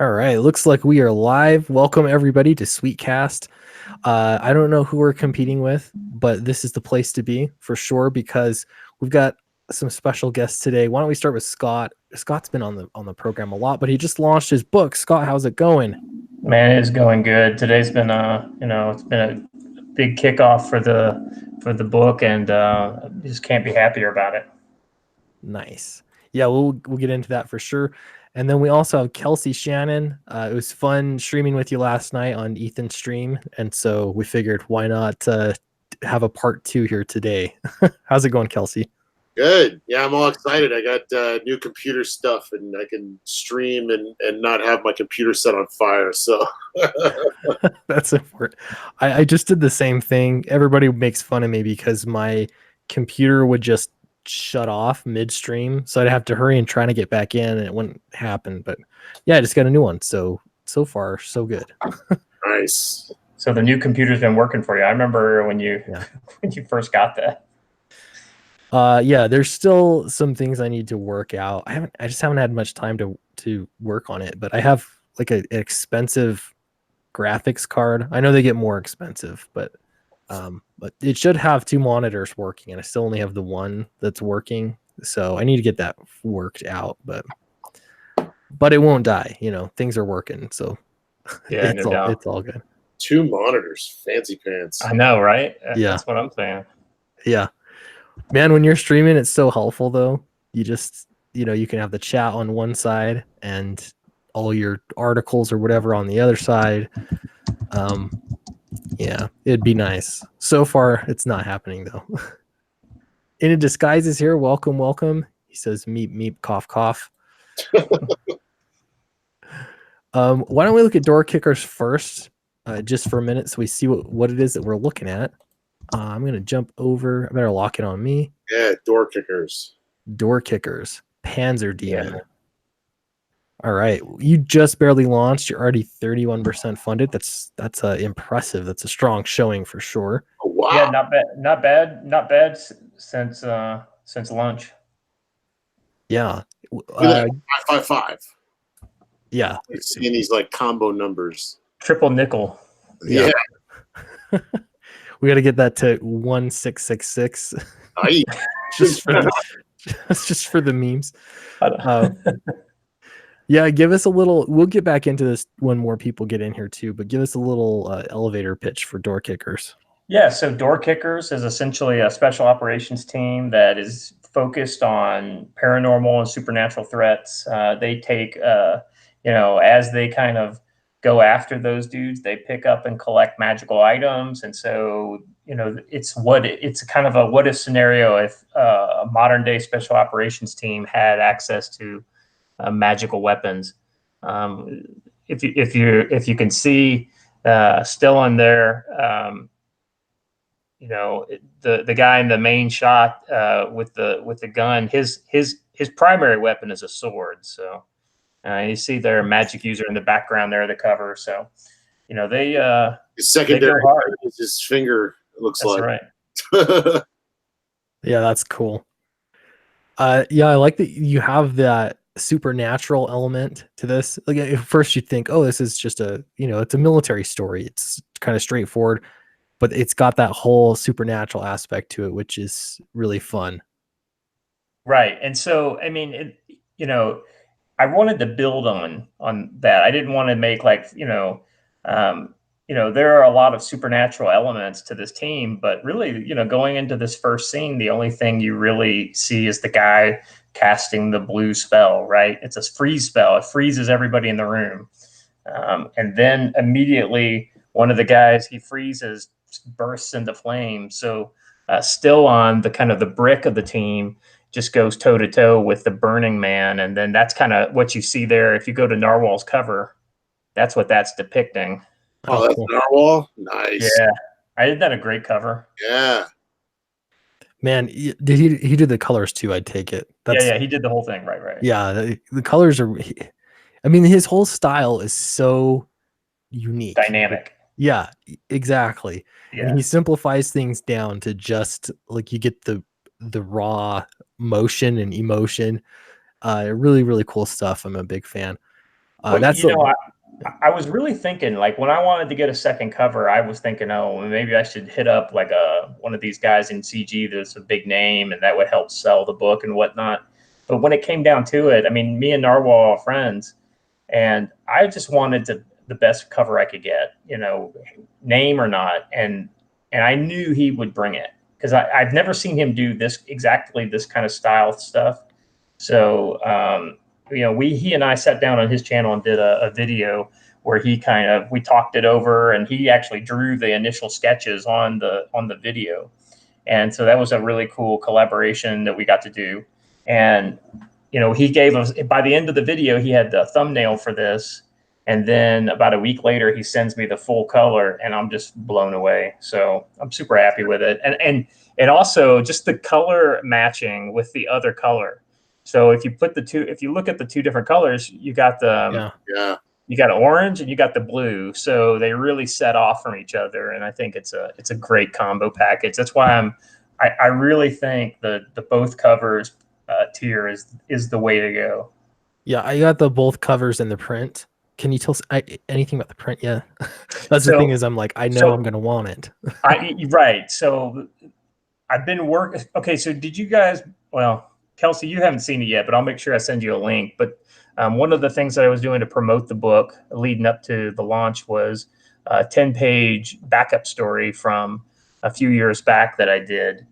All right, looks like we are live. Welcome everybody to Sweetcast. I don't know who we're competing with, but this is the place to be for sure because we've got some special guests today. Why don't we start with Scott? Scott's been on the program a lot, but he just launched his book. Scott, how's it going? Man, it is going good. Today's been it's been a big kickoff for the book, and just can't be happier about it. Nice. Yeah, we'll get into that for sure. And then we also have Kelsey Shannon. It was fun streaming with you last night on Ethan's stream, and so we figured why not have a part 2 here today. How's it going, Kelsey? Good. Yeah, I'm all excited. I got new computer stuff, and I can stream and not have my computer set on fire. So That's important. I just did the same thing. Everybody makes fun of me because my computer would just shut off midstream, so I'd have to hurry and try to get back in, and it wouldn't happen. But yeah, I just got a new one. So far, so good. nice. So the new computer's been working for you. I remember when you when you first got that. Yeah, there's still some things I need to work out. I just haven't had much time to work on it, but I have like an expensive graphics card. I know they get more expensive, but it should have 2 monitors working, and I still only have the one that's working. So I need to get that worked out, but it won't die. You know, things are working, so Yeah, it's all good. 2 monitors, fancy pants. I know, right? Yeah. That's what I'm saying. Yeah. Man, when you're streaming, it's so helpful though. You just, you can have the chat on one side and all your articles or whatever on the other side. Yeah, it'd be nice. So far, it's not happening though. In a Disguise is here. Welcome, welcome. He says, meep, meep, cough, cough. Why don't we look at door kickers first, just for a minute, so we see what it is that we're looking at. I'm gonna jump over. I better lock it on me. Yeah, door kickers. Door kickers. Panzer Demon. Yeah. All right, you just barely launched. You're already 31% funded. That's impressive. That's a strong showing for sure. Oh, wow. Yeah, not bad since lunch. Yeah. 555. Yeah. I've seen these like combo numbers. Triple nickel. Yeah. We got to get that to 1666. just for the memes. Yeah, give us a little. We'll get back into this when more people get in here too, but give us a little elevator pitch for door kickers. Yeah, so door kickers is essentially a special operations team that is focused on paranormal and supernatural threats. They take, as they kind of go after those dudes, they pick up and collect magical items. And so, it's kind of a what if scenario if a modern day special operations team had access to magical weapons. If you can see still on there, the guy in the main shot with the gun, his primary weapon is a sword. So you see their magic user in the background there, the cover. So his secondary is his finger. It looks that's like right. Yeah, that's cool. Yeah, I like that you have that supernatural element to this. Like at first you think, oh, this is just it's a military story. It's kind of straightforward, but it's got that whole supernatural aspect to it, which is really fun. Right. And so, I mean, I wanted to build on that. I didn't want to make there are a lot of supernatural elements to this team, but really, going into this first scene, the only thing you really see is the guy casting the blue spell, right? It's a freeze spell. It freezes everybody in the room. And then immediately one of the guys he freezes bursts into flames. So still on the kind of the brick of the team just goes toe to toe with the Burning Man. And then that's kind of what you see there. If you go to Narwhal's cover, that's what that's depicting. Oh, that's cool. Narwhal? Nice. Yeah. I did that a great cover. Yeah. Man, he did the colors too, I take it. Yeah, he did the whole thing. Right. Yeah, the colors are, I mean, his whole style is so unique. Dynamic. Yeah, exactly. Yeah. And he simplifies things down to just like you get the raw motion and emotion. Really, really cool stuff. I'm a big fan. Well, That's the I was really thinking, like, when I wanted to get a second cover, I was thinking, oh, maybe I should hit up like one of these guys in CG that's a big name, and that would help sell the book and whatnot. But when it came down to it, I mean, me and Narwhal are friends, and I just wanted the best cover I could get, name or not, and I knew he would bring it because I've never seen him do this kind of style stuff. So he and I sat down on his channel and did a video where we talked it over, and he actually drew the initial sketches on the video, and so that was a really cool collaboration that we got to do. And he gave us, by the end of the video, he had the thumbnail for this, and then about a week later, he sends me the full color, and I'm just blown away. So I'm super happy with it, and also just the color matching with the other color. So if you look at the two different colors, you got you got orange and you got the blue. So they really set off from each other, and I think it's a great combo package. That's why I really think the both covers tier is the way to go. Yeah, I got the both covers and the print. Can you tell anything about the print? Yeah, that's the thing is I'm like, I know I'm gonna want it. Right. So I've been working. Okay, so did you guys? Well, Kelsey, you haven't seen it yet, but I'll make sure I send you a link. But one of the things that I was doing to promote the book leading up to the launch was a 10-page backup story from a few years back that I did.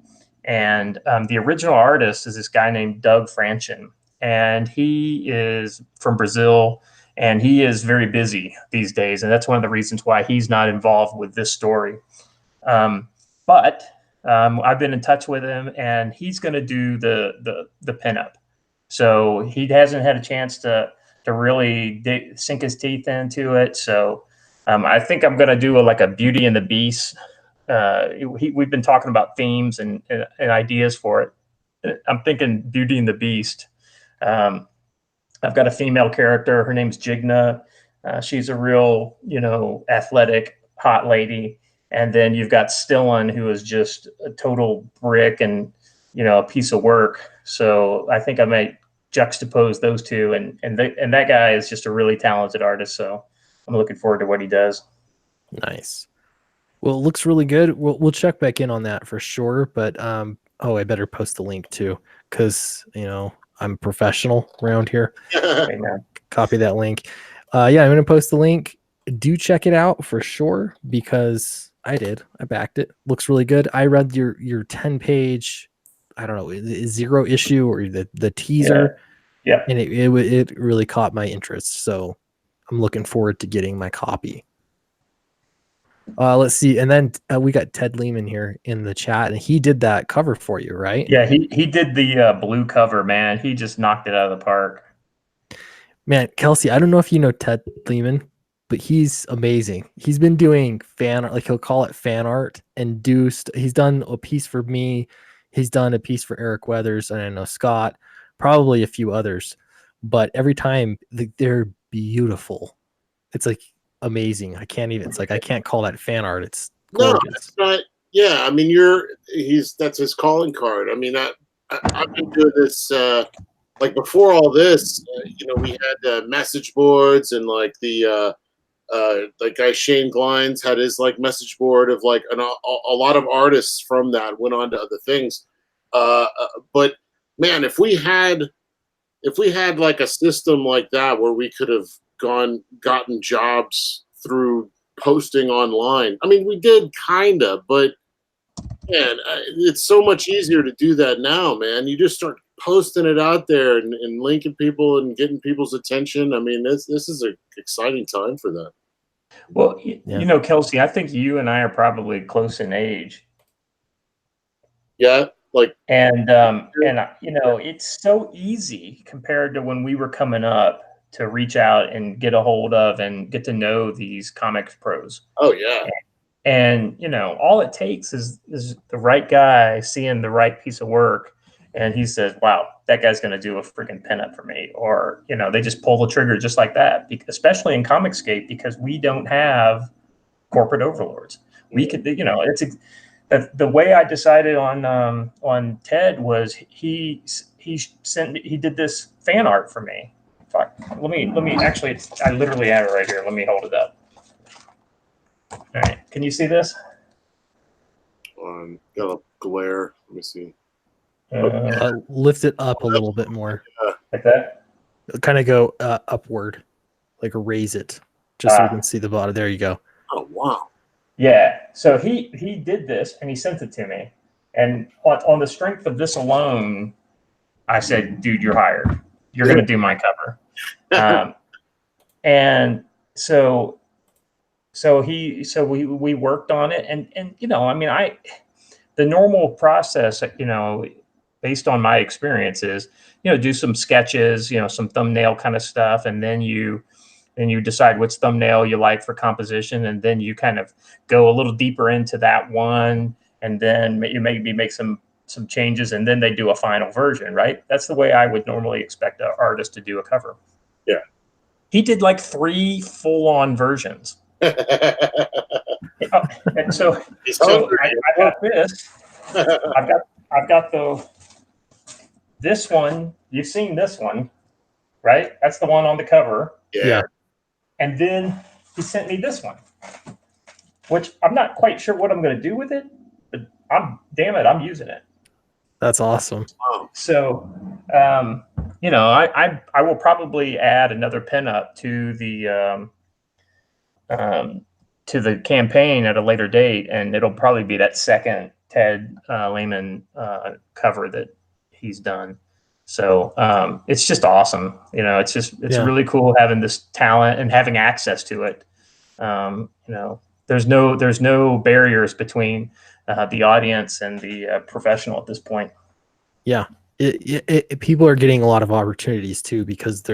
And the original artist is this guy named Doug Franchen, and he is from Brazil, and he is very busy these days. And that's one of the reasons why he's not involved with this story. But I've been in touch with him, and he's going to do the pinup. So he hasn't had a chance to really sink his teeth into it. So I think I'm going to do a Beauty and the Beast. We've been talking about themes and ideas for it. I'm thinking Beauty and the Beast. I've got a female character. Her name's Jigna. She's a real, athletic, hot lady. And then you've got Stillin, who is just a total brick and, a piece of work. So I think I might juxtapose those two. And that guy is just a really talented artist. So I'm looking forward to what he does. Nice. Well, it looks really good. We'll check back in on that for sure. But I better post the link too, because I'm professional around here. Copy that link. I'm gonna post the link. Do check it out for sure, because I backed it. Looks really good. I read your 10-page, I don't know, zero issue or the teaser. Yeah. And it really caught my interest. So I'm looking forward to getting my copy. Let's see. And then we got Ted Lehman here in the chat, and he did that cover for you, right? Yeah, he did the blue cover, man. He just knocked it out of the park. Man, Kelsey, I don't know if you know Ted Lehman, but he's amazing. He's been doing fan art, like he'll call it fan art, and he's done a piece for me. He's done a piece for Eric Weathers, and I know Scott, probably a few others. But every time they're beautiful. It's like amazing. I can't call that fan art. It's gorgeous. No, it's not. Yeah, I mean, that's his calling card. I mean, I've been doing this like before all this. We had message boards, and like the guy Shane Glines had his message board of a lot of artists from that went on to other things. But man, if we had like a system like that where we could have gotten jobs through posting online. I mean, we did kind of, but man, it's so much easier to do that now, man. You just start posting it out there and linking people and getting people's attention. I mean, this is an exciting time for that. Well, Kelsey, I think you and I are probably close in age. Yeah. And it's so easy compared to when we were coming up to reach out and get a hold of and get to know these comics pros. Oh yeah. And all it takes is the right guy seeing the right piece of work, and he says, wow, that guy's going to do a freaking pinup for me. Or, they just pull the trigger just like that, especially in Comicscape, because we don't have corporate overlords. We could, it's the way I decided on Ted was he did this fan art for me. Fuck. Let me actually. I literally have it right here. Let me hold it up. All right. Can you see this? Got a glare. Let me see. Lift it up a little bit more. Like that. Kind of go upward, like raise it, just so we can see the bottom. There you go. Oh wow. Yeah. So he did this and he sent it to me, and on the strength of this alone, I said, "Dude, you're hired. You're going to do my cover." And so we worked on it, and you know, I mean, the normal process, you know, based on my experiences, you know, do some sketches, you know, some thumbnail kind of stuff, and then you decide which thumbnail you like for composition, and then you kind of go a little deeper into that one, and then you maybe make some changes, and then they do a final version, right? That's the way I would normally expect an artist to do a cover. Yeah. He did like 3 full-on versions. And so I got this. I've got this one. You've seen this one, right? That's the one on the cover. Yeah. And then he sent me this one, which I'm not quite sure what I'm going to do with it, but I'm using it. That's awesome. Wow. So, you know, I will probably add another pinup to the campaign at a later date, and it'll probably be that second Ted Lehman cover that he's done. So it's just awesome. You know, it's really cool having this talent and having access to it. You know, there's no barriers between the audience and the professional at this point. Yeah. People are getting a lot of opportunities too, because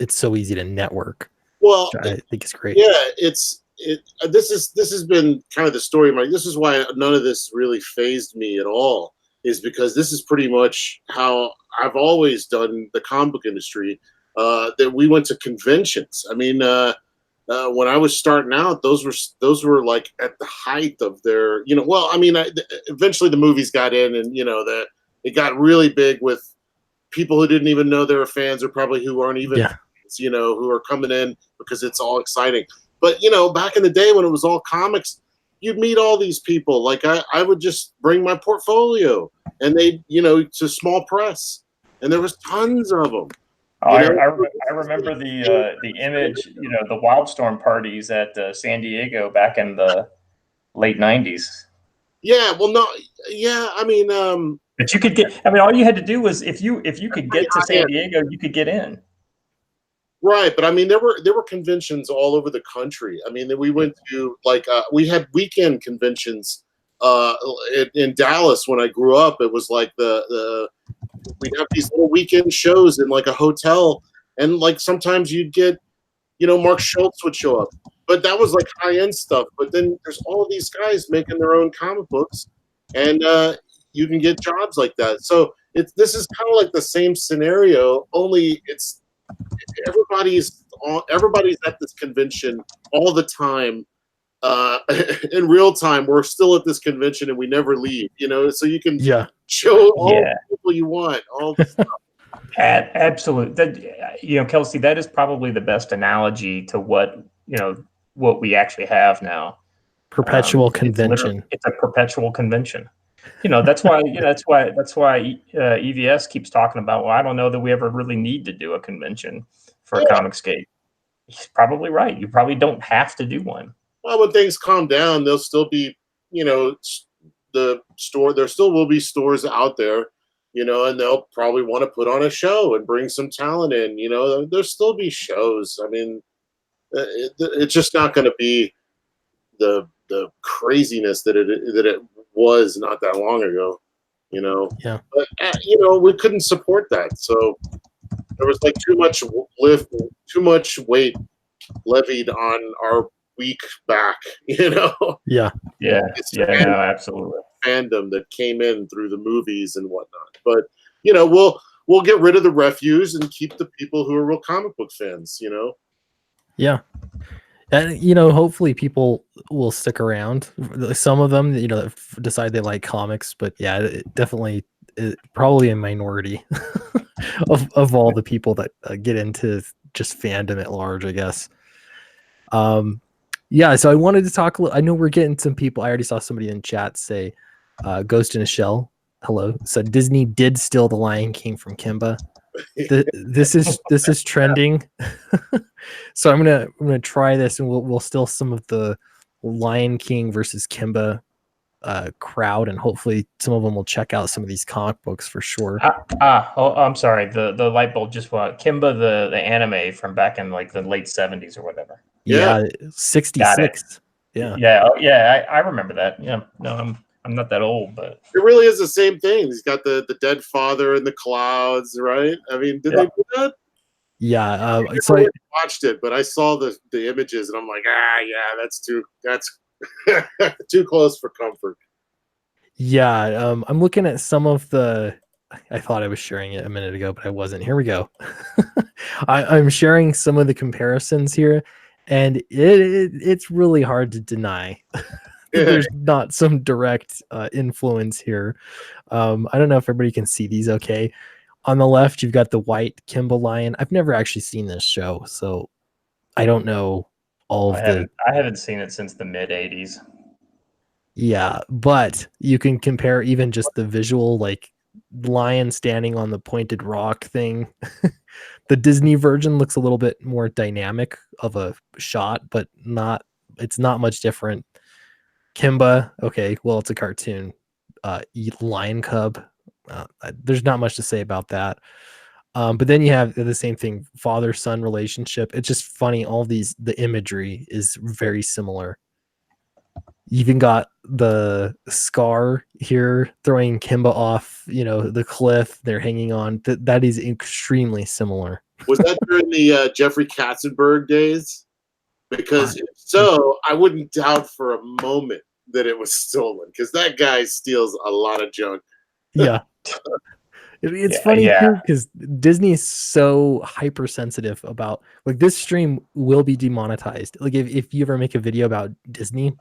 it's so easy to network. Well, I think it's great. Yeah, this has been kind of the story of this is why none of this really fazed me at all, is because this is pretty much how I've always done the comic book industry. That we went to conventions. I mean, when I was starting out, those were like at the height of their, you know. Well, I mean, eventually the movies got in, and you know that it got really big with people who didn't even know they were fans, or probably who aren't even, you know, who are coming in because it's all exciting. But, you know, back in the day when it was all comics, you'd meet all these people. Like I would just bring my portfolio, and they, you know, to small press, and there was tons of them. I remember the image, you know, the Wildstorm parties at San Diego back in the late 90s. Yeah, well, no, yeah, I mean, but you could get. I mean, all you had to do was if you could get to San Diego, you could get in. Right, but I mean, there were conventions all over the country. I mean, we went to like we had weekend conventions in Dallas when I grew up. It was like we'd have these little weekend shows in like a hotel, and like sometimes you'd get, you know, Mark Schultz would show up, but that was like high end stuff. But then there's all these guys making their own comic books, and you can get jobs like that. So this is kind of like the same scenario, only everybody's at this convention all the time. In real time, we're still at this convention and we never leave, you know, so you can show all the people you want, all the stuff. Absolutely. You know, Kelsey, that is probably the best analogy to what we actually have now. Perpetual convention. It's a perpetual convention. You know, that's why EVS keeps talking about, well, I don't know that we ever really need to do a convention for a Comicscape. He's probably right. You probably don't have to do one. Well, when things calm down, there'll still be, you know, there still will be stores out there, you know, and they'll probably want to put on a show and bring some talent in, you know, there'll still be shows. I mean, it's just not going to be the craziness that it was not that long ago, you know. Yeah. But you know, we couldn't support that, so there was like too much weight levied on our weak back, you know. Yeah. No, absolutely. Fandom that came in through the movies and whatnot, but you know, we'll get rid of the refuse and keep the people who are real comic book fans, you know. Yeah. And, you know, hopefully people will stick around. Some of them, you know, decide they like comics, but yeah, probably a minority of all the people that get into just fandom at large, I guess. Yeah, so I wanted to talk I know we're getting some people. I already saw somebody in chat say Ghost in a Shell, hello, said Disney did steal the Lion King from Kimba. This is trending. So I'm gonna try this, and we'll steal some of the Lion King versus Kimba crowd, and hopefully some of them will check out some of these comic books for sure. I'm sorry. The light bulb just went. Kimba, the anime from back in like the late 70s or whatever. Yeah, 66. Yeah. Yeah. I remember that. Yeah. No, I'm not that old, but it really is the same thing. He's got the dead father in the clouds, right? I mean, did they do that? Yeah. So I watched it, but I saw the images, and I'm like, yeah, that's too close for comfort. Yeah, I'm looking at some of the. I thought I was sharing it a minute ago, but I wasn't. Here we go. I'm sharing some of the comparisons here, and it's really hard to deny there's not some direct influence here. I don't know if everybody can see these okay. On the left, you've got the white Kimba lion. I've never actually seen this show, so I don't know all of the. I haven't seen it since the mid 80s. Yeah, but you can compare even just the visual, like lion standing on the pointed rock thing. The Disney version looks a little bit more dynamic of a shot, but it's not much different. Kimba, okay, well, it's a cartoon. Lion cub, there's not much to say about that. But then you have the same thing, father-son relationship. It's just funny. The imagery is very similar. You even got the Scar here throwing Kimba off, the cliff they're hanging on. That is extremely similar. Was that during the Jeffrey Katzenberg days? Because if so, I wouldn't doubt for a moment that it was stolen, because that guy steals a lot of junk. Yeah. It's funny too, because Disney is so hypersensitive about, like, this stream will be demonetized. Like, if you ever make a video about Disney,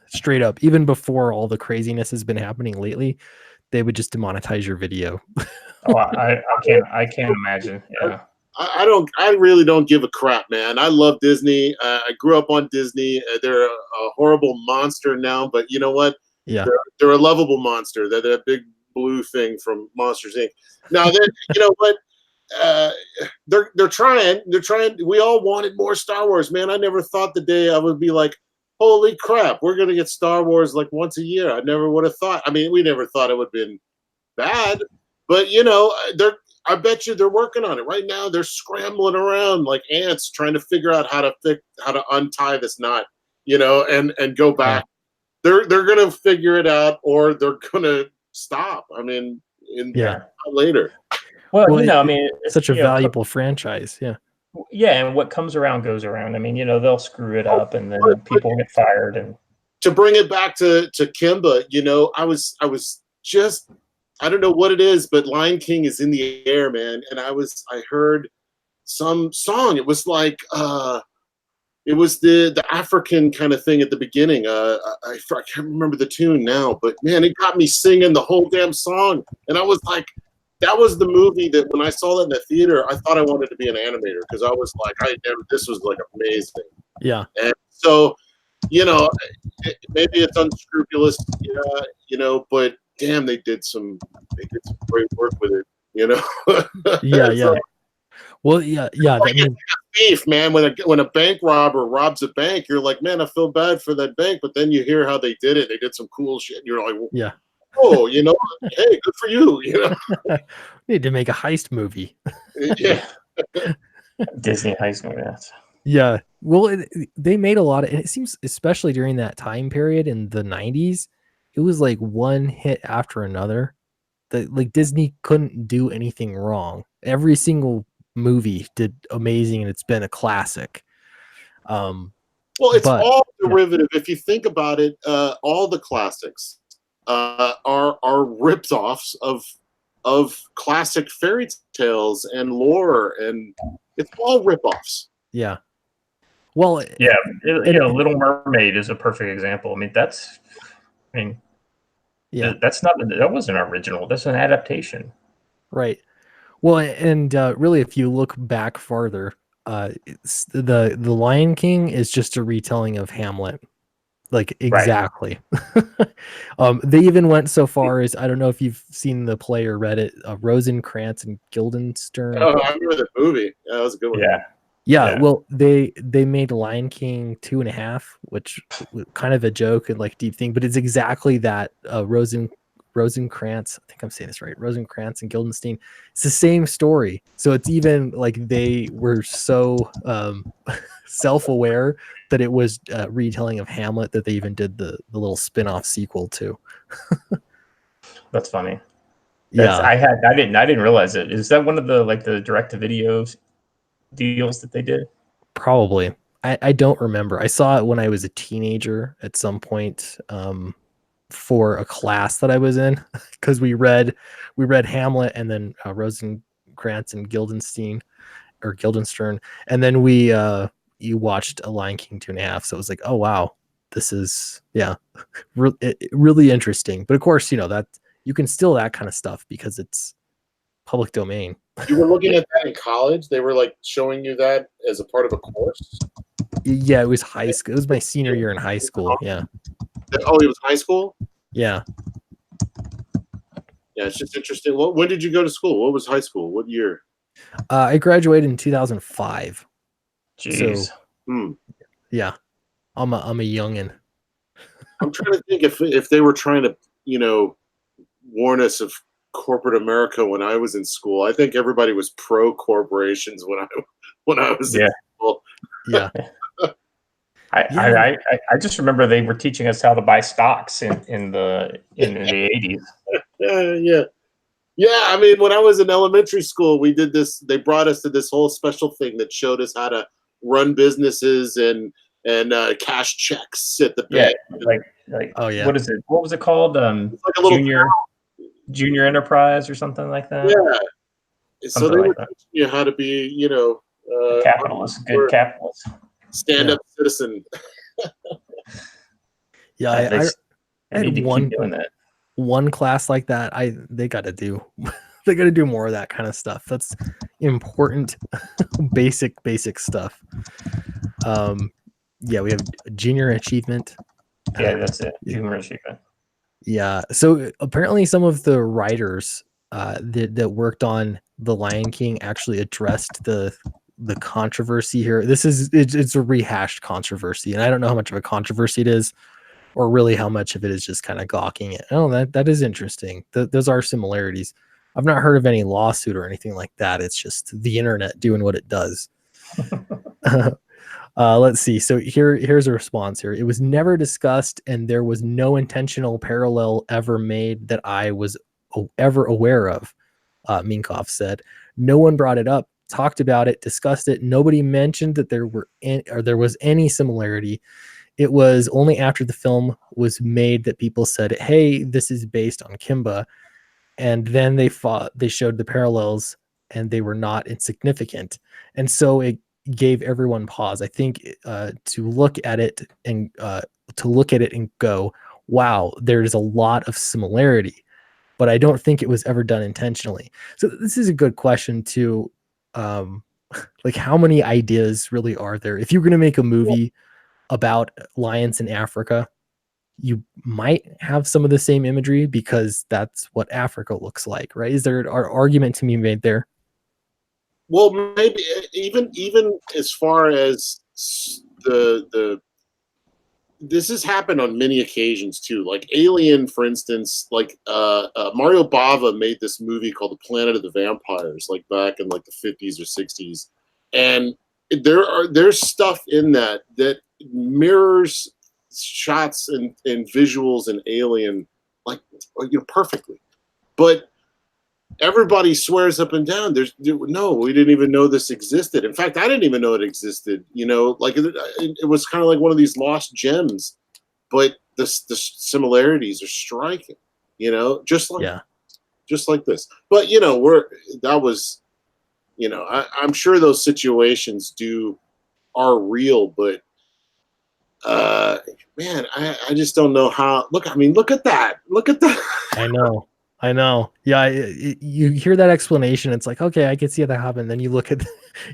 straight up, even before all the craziness has been happening lately, they would just demonetize your video. I can't imagine. Yeah. I really don't give a crap, man. I love Disney. I grew up on Disney. They're a horrible monster now, but you know what? Yeah. They're a lovable monster. They're that big blue thing from Monsters Inc. Now, then, you know what? They're trying. We all wanted more Star Wars, man. I never thought the day I would be like, holy crap, we're gonna get Star Wars like once a year. I never would have thought. I mean, we never thought it would have been bad, but I bet you they're working on it right now. They're scrambling around like ants trying to figure out how to untie this knot, and go back. Yeah. They're gonna figure it out, or they're gonna stop. I mean, later. Well, I mean, it's such a valuable franchise. Yeah. Yeah, and what comes around goes around. I mean, they'll screw it up, and then people get fired. And to bring it back to Kimba, I was just, I don't know what it is, but Lion King is in the air, man. And I heard some song. It was like it was the African kind of thing at the beginning. I can't remember the tune now, but man, it got me singing the whole damn song. And I was like, that was the movie that when I saw that in the theater, I thought I wanted to be an animator, because I was like, this was like amazing. Yeah. And so, maybe it's unscrupulous, but damn, they did some great work with it, Yeah. So, well, yeah. I mean, thief, man. When a bank robber robs a bank, you're like, man, I feel bad for that bank. But then you hear how they did it. They did some cool shit. And you're like, well, yeah. Oh, hey, good for you. We need to make a heist movie. Yeah. Disney heist movie. Yeah. Well, they made a lot of, and it seems, especially during that time period in the 90s, it was like one hit after another. Like Disney couldn't do anything wrong. Every single movie did amazing, and it's been a classic. Well, it's all derivative. Yeah. If you think about it, all the classics are rips-offs of classic fairy tales and lore, and it's all rip-offs. Yeah. Well, yeah, Little Mermaid is a perfect example. I mean, that wasn't original. That's an adaptation. Right. Well, and really, if you look back farther, The Lion King is just a retelling of Hamlet. Like Right. exactly. They even went so far as, I don't know if you've seen the play or read it, Rosencrantz and Guildenstern. Oh, I remember the movie. Yeah, that was a good one. Yeah. Yeah, Yeah. well, they made Lion King 2.5, which kind of a joke and like deep thing, but it's exactly that. Rosencrantz, I think I'm saying this right. Rosencrantz and Guildenstern. It's the same story. So it's even like they were so self-aware that it was a retelling of Hamlet that they even did the little spin-off sequel to. That's funny. That's Yeah, I didn't realize it. Is that one of the like the direct to video deals that they did? probably. I don't remember. I saw it when I was a teenager at some point. For a class that I was in because we read Hamlet and then Rosencrantz and Guildenstern, and then you watched A Lion King 2.5. So it was like, oh wow, this is really interesting. But of course, that you can steal that kind of stuff because it's public domain. You were looking at that in college. They were like showing you that as a part of a course. Yeah, it was high school. It was my senior year in high school. Yeah, Oh, it was high school. yeah. Yeah, it's just interesting. When did you go to school? What was high school? What year? I graduated in 2005. Jeez. So yeah, I'm a youngin. I'm trying to think if they were trying to, warn us of corporate America when I was in school. I think everybody was pro corporations when I was in school. Yeah. I just remember they were teaching us how to buy stocks in the 80s. Yeah. I mean, when I was in elementary school, we did this. They brought us to this whole special thing that showed us how to run businesses and cash checks at the bank. Like Oh yeah. what is it? What was it called? It's like a little junior enterprise or something like that. Yeah. So they were teaching you how to be, capitalist, good capitalist, stand-up citizen. Yeah, I need had to keep doing that. One class like that. They got to do more of that kind of stuff. That's important, basic stuff. Yeah, we have junior achievement. Yeah, that's it. Junior achievement. Yeah. So apparently, some of the writers that worked on The Lion King actually addressed the controversy here. It's a rehashed controversy, and I don't know how much of a controversy it is, or really how much of it is just kind of gawking it. Oh, that is interesting. Those are similarities. I've not heard of any lawsuit or anything like that. It's just the internet doing what it does. Let's see. So here's a response here. It was never discussed, and there was no intentional parallel ever made that I was ever aware of. Minkoff said, no one brought it up, talked about it, discussed it. Nobody mentioned that there was any similarity. It was only after the film was made that people said, hey, this is based on Kimba. And then they showed the parallels, and they were not insignificant. And so it gave everyone pause. I think to look at it and go, wow, there's a lot of similarity, but I don't think it was ever done intentionally. So this is a good question too. Like, how many ideas really are there? If you're going to make a movie about lions in Africa, you might have some of the same imagery because that's what Africa looks like, right? Is there an argument to be made there? Well, maybe even as far as the this has happened on many occasions too. Like Alien, for instance, like Mario Bava made this movie called The Planet of the Vampires, like back in like the 50s or 60s, and there's stuff in that mirrors shots and visuals in Alien like perfectly, but everybody swears up and down no, we didn't even know this existed. In fact, I didn't even know it existed. Like it was kind of like one of these lost gems, but the similarities are striking. Just like this. But I'm sure those situations are real, but man, I just don't know how. Look at that. I know. I know. Yeah, you hear that explanation, it's like, okay, I can see that happen. Then you look at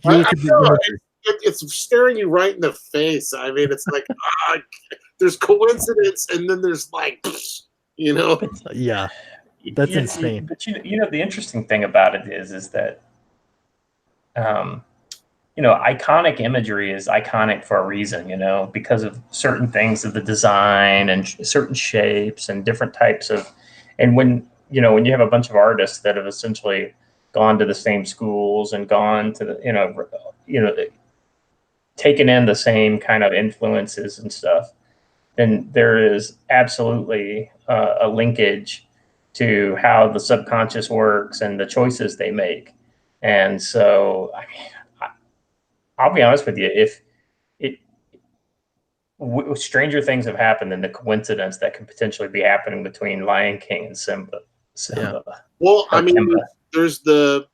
you look I at the know imagery. it's staring you right in the face. I mean, it's like there's coincidence, and then there's like, you know. But Yeah, that's insane. the interesting thing about it is that um, iconic imagery is iconic for a reason, because of certain things of the design and certain shapes and different types of, and when you have a bunch of artists that have essentially gone to the same schools and gone to the, taken in the same kind of influences and stuff, then there is absolutely a linkage to how the subconscious works and the choices they make. And so, I'll be honest with you, if it stranger things have happened than the coincidence that could potentially be happening between Lion King and Simba, Yeah. Well, I or mean, Kimba. there's the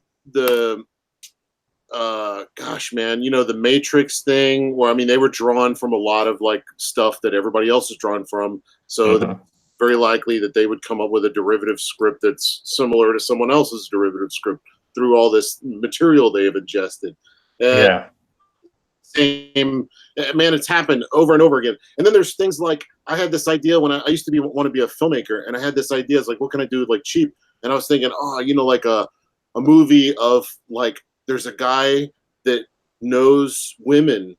gosh, man, the Matrix thing where, I mean, they were drawn from a lot of like stuff that everybody else is drawn from. So Mm-hmm. very likely that they would come up with a derivative script that's similar to someone else's derivative script through all this material they have ingested. Yeah. Same, man, it's happened over and over again. And then there's things like, I had this idea when I used to want to be a filmmaker, and I had this idea, it's like, what can I do like cheap? And I was thinking, like a movie of like, there's a guy that knows women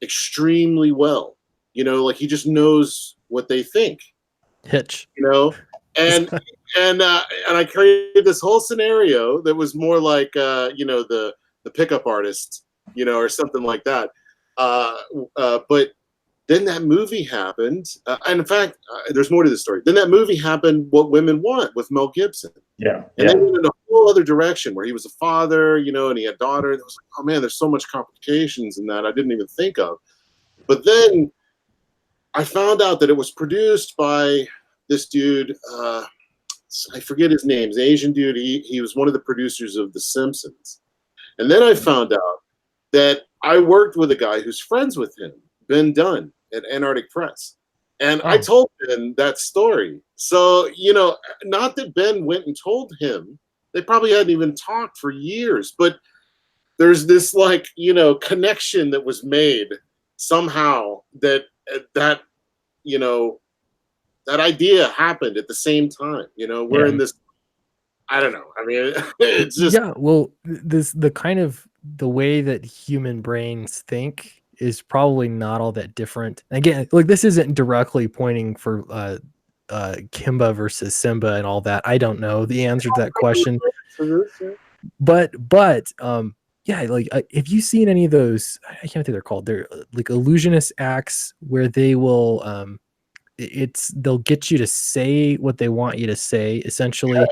extremely well, like he just knows what they think, Hitch. and and I created this whole scenario that was more like the pickup artist, or something like that. But then that movie happened, and in fact, there's more to the story. Then that movie happened, What Women Want, with Mel Gibson. Yeah. And they went in a whole other direction where he was a father, and he had a daughter. And I was like, oh man, there's so much complications in that I didn't even think of. But then I found out that it was produced by this dude. I forget his name. He's an Asian dude. He was one of the producers of The Simpsons. And then I found out that I worked with a guy who's friends with him, Ben Dunn at Antarctic Press. And I told Ben that story. So, not that Ben went and told him. They probably hadn't even talked for years. But there's this connection that was made somehow that that idea happened at the same time. We're in this. I don't know. I mean, it's just Yeah, well, the way that human brains think is probably not all that different. Again, like this isn't directly pointing for Kimba versus Simba and all that. I don't know the answer to that question. But yeah, like if you've seen any of those, I can't think they're called. They're like illusionist acts where they will they'll get you to say what they want you to say essentially.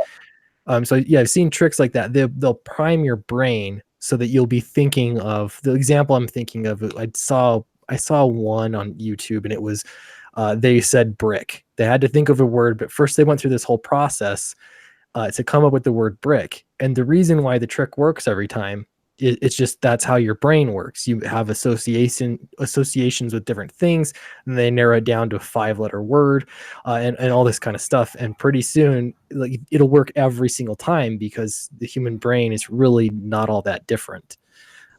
So yeah, I've seen tricks like that. They'll prime your brain so that you'll be thinking of the example I'm thinking of. I saw one on YouTube, and it was they said brick. They had to think of a word, but first they went through this whole process to come up with the word brick. And the reason why the trick works every time, it's just that's how your brain works. You have associations with different things, and they narrow it down to a 5-letter word, and all this kind of stuff. And pretty soon, like it'll work every single time because the human brain is really not all that different.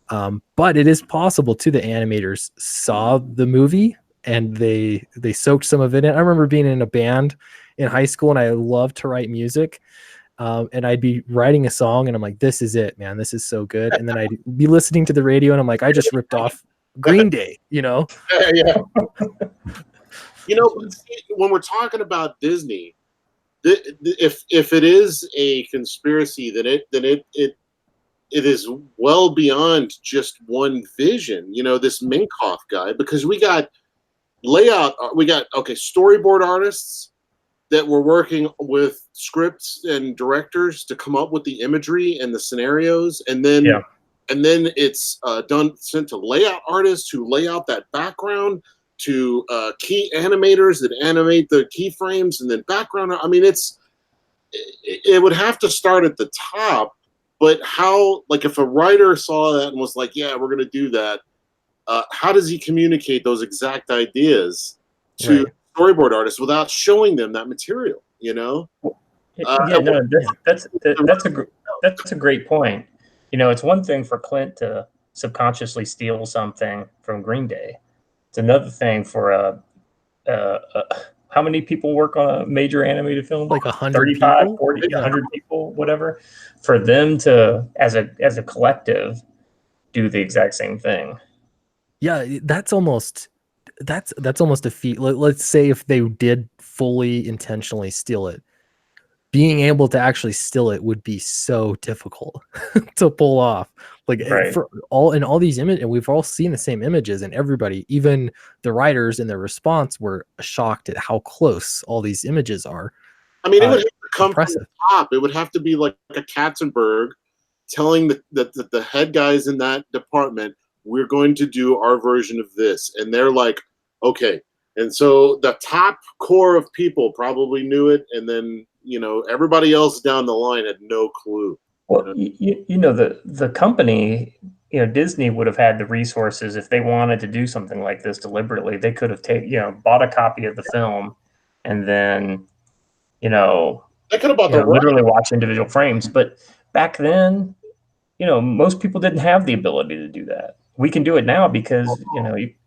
But it is possible too. The animators saw the movie and they soaked some of it in. I remember being in a band in high school, and I loved to write music. And I'd be writing a song and I'm like, this is it, man. This is so good. And then I'd be listening to the radio and I'm like, I just ripped off Green Day, Yeah. When we're talking about Disney, if it is a conspiracy, then it is well beyond just one vision. This Minkoff guy, because we got storyboard artists that were working with scripts and directors to come up with the imagery and the scenarios, and then it's sent to layout artists who lay out that background, to key animators that animate the keyframes and then background. I mean, it would have to start at the top, but how, like, if a writer saw that and was like, yeah, we're going to do that, how does he communicate those exact ideas to storyboard artists without showing them that material? Yeah, no, that's a great point. It's one thing for Clint to subconsciously steal something from Green Day. It's another thing for how many people work on a major animated film? Like 100 35, people. 40, Yeah. 100 people, whatever. For them to, as a collective, do the exact same thing. Yeah, that's almost a feat. Let's say if they did fully intentionally steal it, being able to actually steal it would be so difficult to pull off. Like Right. for all these images, and we've all seen the same images, and everybody, even the writers in their response, were shocked at how close all these images are. I mean, it would have to come from impressive. the top. It would have to be like a Katzenberg telling the head guys in that department, we're going to do our version of this. And they're like, okay. And so the top core of people probably knew it. And then, everybody else down the line had no clue. Well, the company, Disney would have had the resources if they wanted to do something like this deliberately. They could have bought a copy of the film and then, They could have bought the literally watch individual frames. But back then, most people didn't have the ability to do that. We can do it now because,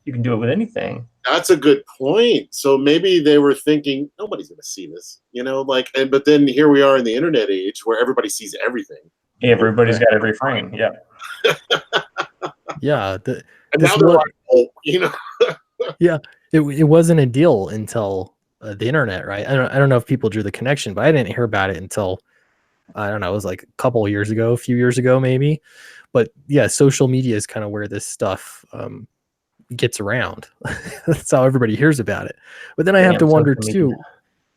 you can do it with anything. That's a good point. So maybe they were thinking nobody's going to see this, but then here we are in the internet age where everybody sees everything. Everybody's got every frame. Yeah. Yeah. And now they're like, yeah, it wasn't a deal until the internet, right? I don't know if people drew the connection, but I didn't hear about it until, I don't know, it was like a few years ago, maybe. But yeah, social media is kind of where this stuff gets around. That's how everybody hears about it. But then I have to wonder too,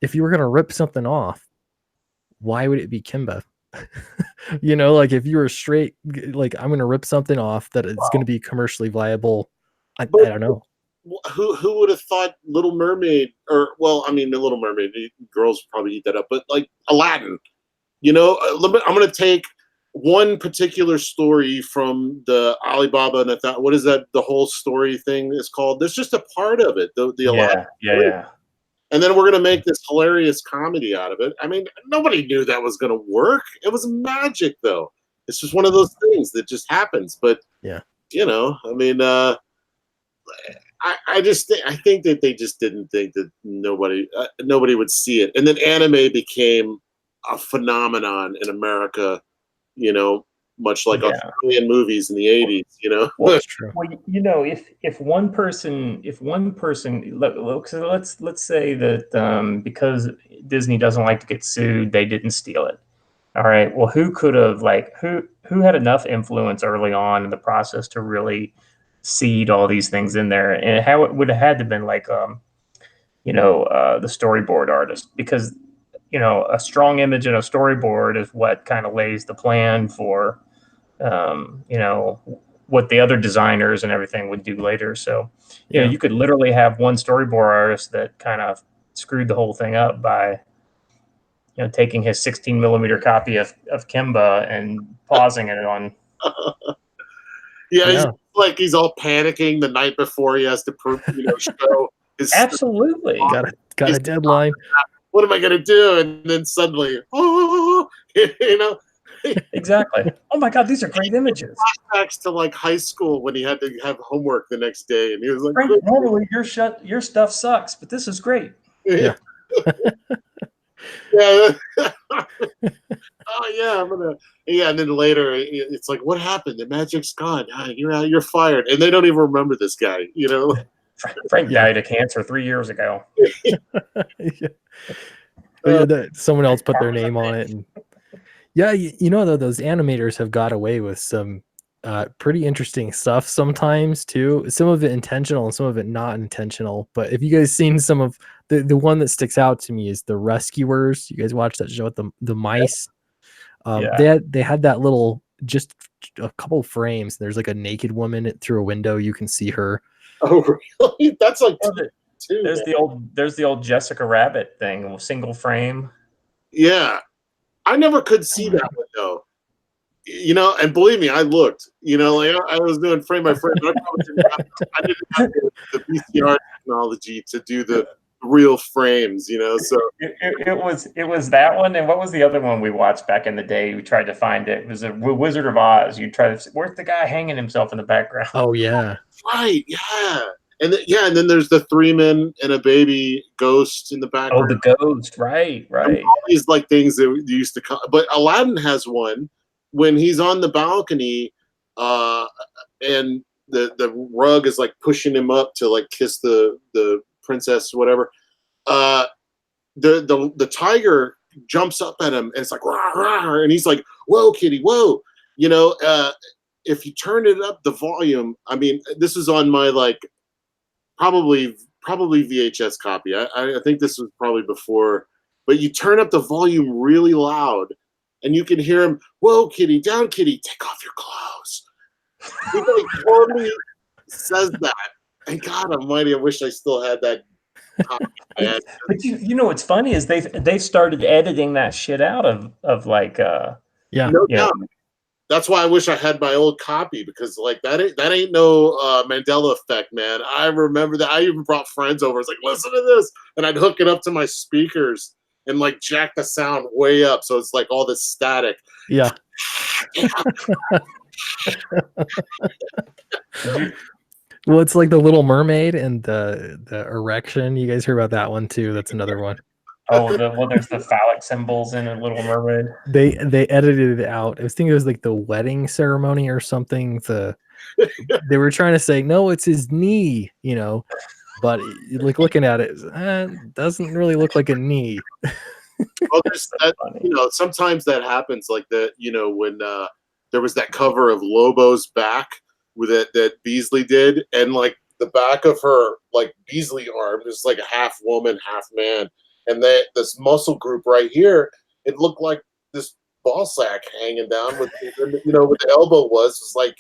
if you were going to rip something off, why would it be Kimba? Like if you were straight, like I'm going to rip something off that it's going to be commercially viable. I don't know. Who would have thought Little Mermaid, the Little Mermaid, girls probably eat that up, but like Aladdin, I'm going to take one particular story from the Alibaba and what is that? The whole story thing is called. There's just a part of it. The Aladdin story. Yeah. And then we're going to make this hilarious comedy out of it. I mean, nobody knew that was going to work. It was magic, though. It's just one of those things that just happens. But yeah, I think that they just didn't think that nobody would see it. And then anime became a phenomenon in America, much like Australian movies in the 80s, Well, that's true. Well, if one person, let's say that because Disney doesn't like to get sued, they didn't steal it. All right. Well, who could have who had enough influence early on in the process to really seed all these things in there? And how it would have had to been the storyboard artist, because a strong image in a storyboard is what kind of lays the plan for, what the other designers and everything would do later. So, you could literally have one storyboard artist that kind of screwed the whole thing up by, taking his 16 millimeter copy of Kimba and pausing it on. Yeah. He's all panicking the night before he has to show his. Absolutely. Got a deadline. What am I going to do? And then suddenly, Exactly. Oh my God, these are great images. Flashbacks to high school when he had to have homework the next day, and he was like, Frank, normally your stuff sucks, but this is great. Yeah. Yeah. Oh yeah, I'm gonna. Yeah, and then later it's like, what happened? The magic's gone. You're fired, and they don't even remember this guy. Frank died of cancer 3 years ago. Someone else put their name on it, and though those animators have got away with some pretty interesting stuff sometimes too. Some of it intentional and some of it not intentional. But if you guys seen some of the one that sticks out to me is the Rescuers. You guys watched that show with the mice? They had that little, just a couple frames. There's like a naked woman through a window. You can see her. Oh really? That's like two. There's the old Jessica Rabbit thing, single frame. Yeah, I never could see that one though. And believe me, I looked. I was doing frame by frame. But I didn't have the VCR technology to do the real frames, so It was that one, and what was the other one we watched back in the day? We tried to find it. It was a Wizard of Oz. You try to where's the guy hanging himself in the background? Oh yeah. right, yeah. And then there's the 3 men and a baby ghost in the Oh, background. the ghost, right. All these like things that we used to call, but Aladdin has one when he's on the balcony, and the rug is like pushing him up to like kiss the princess, whatever. The tiger jumps up at him and it's like rah, rah, and he's like, "Whoa, kitty, whoa!" If you turn it up the volume, I mean, this is on my like probably VHS copy. I think this was probably before, but you turn up the volume really loud, and you can hear him. "Whoa, kitty, down, kitty, take off your clothes." He like totally says that, and God Almighty, I wish I still had that copy. Man. But what's funny is they started editing that shit out of like Yeah. No doubt. That's why I wish I had my old copy, because like that ain't no Mandela effect, man. I remember that. I even brought friends over. It's like, listen to this, and I'd hook it up to my speakers and like jack the sound way up, so it's like all this static. Yeah. Well, it's like the Little Mermaid and the erection. You guys hear about that one too? That's another one. Oh, there's the phallic symbols in a Little Mermaid. They edited it out. I was thinking it was like the wedding ceremony or something. They were trying to say no, it's his knee, but like looking at it, doesn't really look like a knee. Oh, there's that, sometimes that happens, like that. When there was that cover of Lobo's back with that Beasley did, and like the back of her like Beasley arm is like a half woman, half man. And this muscle group right here, it looked like this ball sack hanging down with, what the elbow was. It's like,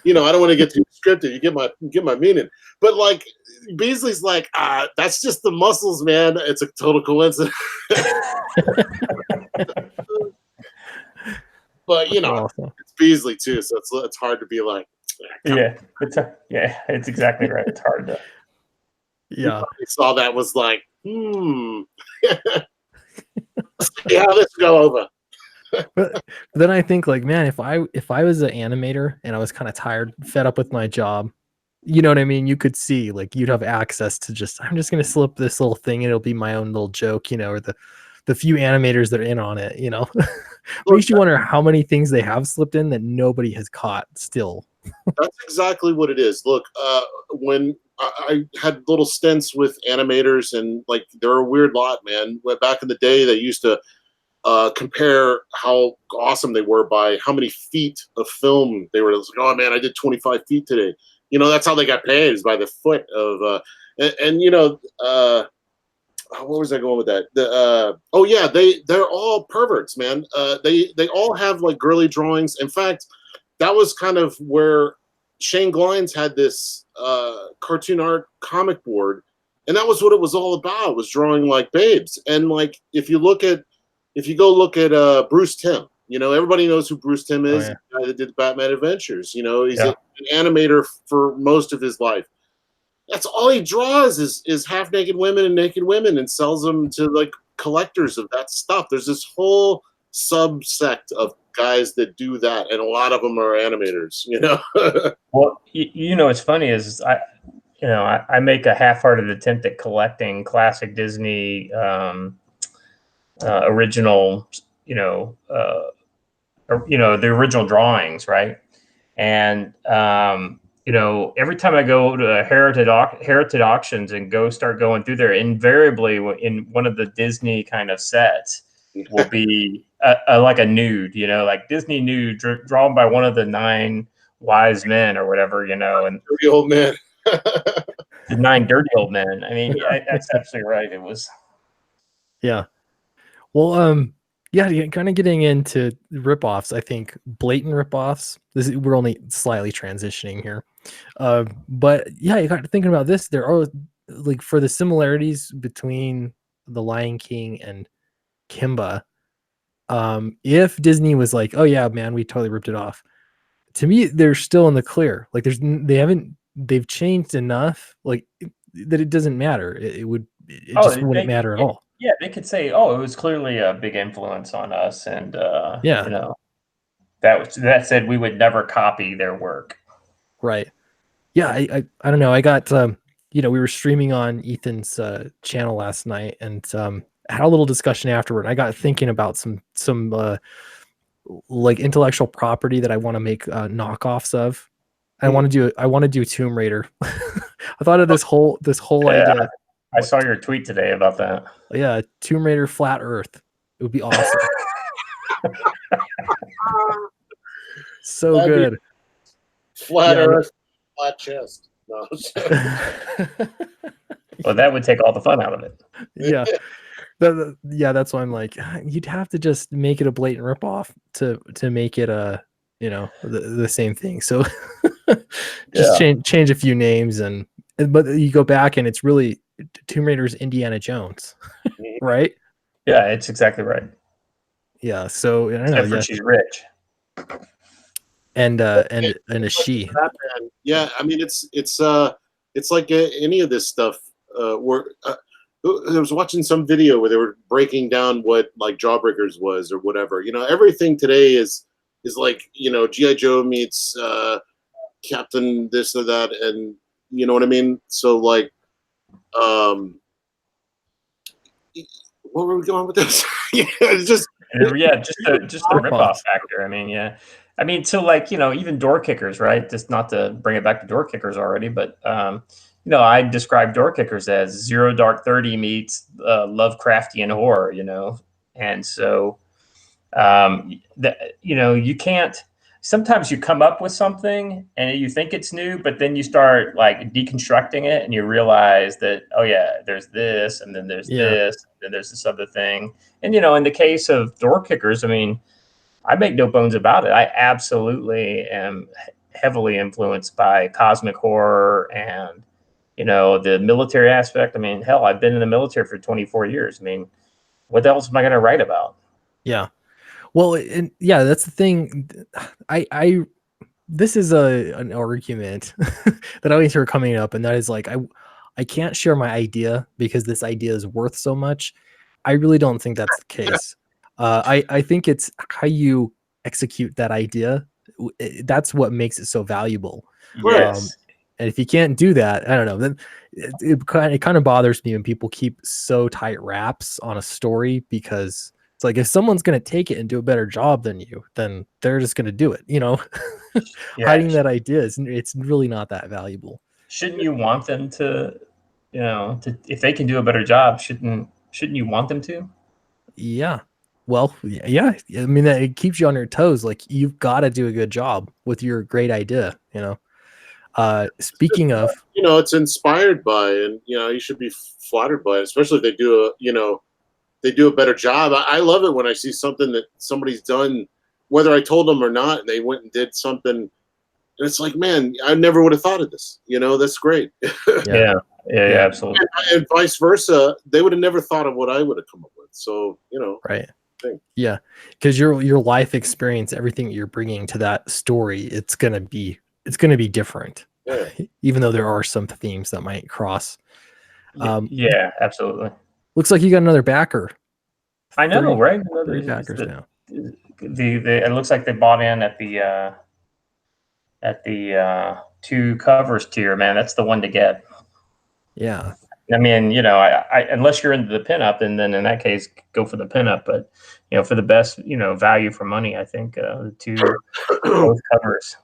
I don't want to get too scripted. You get my meaning. But like Beasley's like, that's just the muscles, man. It's a total coincidence. But awesome. It's Beasley too, so it's hard to be like, it's exactly right. It's hard to. Yeah, I saw that was like, yeah, let's go over. but then I think like, man, if I was an animator and I was kind of tired, fed up with my job, you know what I mean? You could see like you'd have access to I'm just gonna slip this little thing and it'll be my own little joke, or the few animators that are in on it, Makes you wonder how many things they have slipped in that nobody has caught still. That's exactly what it is. Look, when I had little stints with animators, and like they're a weird lot, man. Back in the day, they used to compare how awesome they were by how many feet of film they were. It was like, oh man, I did 25 feet today. That's how they got paid, is by the foot of. What was I going with that? They're all perverts, man. They all have like girly drawings. In fact, that was kind of where Shane Glines had this cartoon art comic board, and that was what it was all about, was drawing like babes. And like if you go look at Bruce Timm, everybody knows who Bruce Timm is. Oh, yeah. The guy that did the Batman Adventures. He's an animator for most of his life. That's all he draws is half naked women and naked women, and sells them to like collectors of that stuff. There's this whole subsect of guys that do that, and a lot of them are animators. Well, what's funny is I make a half-hearted attempt at collecting classic Disney original, the original drawings, right? And every time I go to heritage auctions and start going through there, invariably in one of the Disney kind of sets will be like a nude, like Disney nude drawn by one of the 9 wise men or whatever, and dirty old man. the 9 dirty old men. I mean, that's absolutely right. It was. Yeah. Well, yeah, kind of getting into ripoffs. I think blatant ripoffs. We're only slightly transitioning here, but yeah, you got to thinking about this. There are like, for the similarities between The Lion King and Kimba. If Disney was like, "Oh yeah, man, we totally ripped it off," to me, they're still in the clear. Like they've changed enough, like that it doesn't matter. It would it just wouldn't matter at all. Yeah, they could say, "Oh, it was clearly a big influence on us," and Yeah. you know, that said, we would never copy their work. Right. Yeah, I don't know. I got we were streaming on Ethan's channel last night, and had a little discussion afterward. I got thinking about some like intellectual property that I want to make knockoffs of. I want to do Tomb Raider. I thought of this whole idea. I saw your tweet today about that. Yeah, Tomb Raider flat Earth. It would be awesome. So That'd be good. Flat Earth, flat chest. No. Well, that would take all the fun out of it. Yeah. Yeah, that's why I'm like, you'd have to just make it a blatant ripoff to make it the same thing. So just change a few names but you go back and it's really Tomb Raider's Indiana Jones, right? Yeah, it's exactly right. Yeah, so I don't know. Yeah, she's rich, and a she. Batman. Yeah, I mean it's like any of this stuff. Where I was watching some video where they were breaking down what like Jawbreakers was or whatever. Everything today is like G.I. Joe meets Captain this or that, and you know what I mean. So like, where were we going with this? It's just the ripoff factor. I mean, yeah. I mean, so like, even door kickers, right? Just not to bring it back to door kickers already, but I describe door kickers as Zero Dark 30 meets Lovecraftian horror, and so you can't. Sometimes you come up with something and you think it's new, but then you start like deconstructing it and you realize that, oh yeah, there's this, and then there's this, and then there's this other thing. And in the case of door kickers, I mean, I make no bones about it. I absolutely am heavily influenced by cosmic horror and the military aspect. I mean, hell, I've been in the military for 24 years. I mean, what else am I going to write about? Yeah. Well, and yeah, that's the thing. This is an argument that I always hear coming up, and that is like, I can't share my idea because this idea is worth so much. I really don't think that's the case. I think it's how you execute that idea. That's what makes it so valuable. Yes. And if you can't do that, I don't know. Then it kind of bothers me when people keep so tight wraps on a story, because it's like, if someone's going to take it and do a better job than you, then they're just going to do it. Hiding that idea it's really not that valuable. Shouldn't you want them to, if they can do a better job, shouldn't you want them to? Yeah. Well, yeah. I mean, it keeps you on your toes. Like, you've got to do a good job with your great idea. Speaking of, it's inspired by, and you should be flattered by it, especially if they do a better job. I love it when I see something that somebody's done, whether I told them or not, and they went and did something, and it's like, man, I never would have thought of this. That's great. Yeah, absolutely. And vice versa, they would have never thought of what I would have come up with. So, right. Yeah, because your life experience, everything you're bringing to that story, it's gonna be different. Yeah. Even though there are some themes that might cross. Yeah, absolutely. Looks like you got another backer. I know, right? 3 backers now. It looks like they bought in at the 2 covers tier, man. That's the one to get. Yeah. I mean, I unless you're into the pinup, and then in that case, go for the pinup. But for the best, value for money, I think the 2 both covers.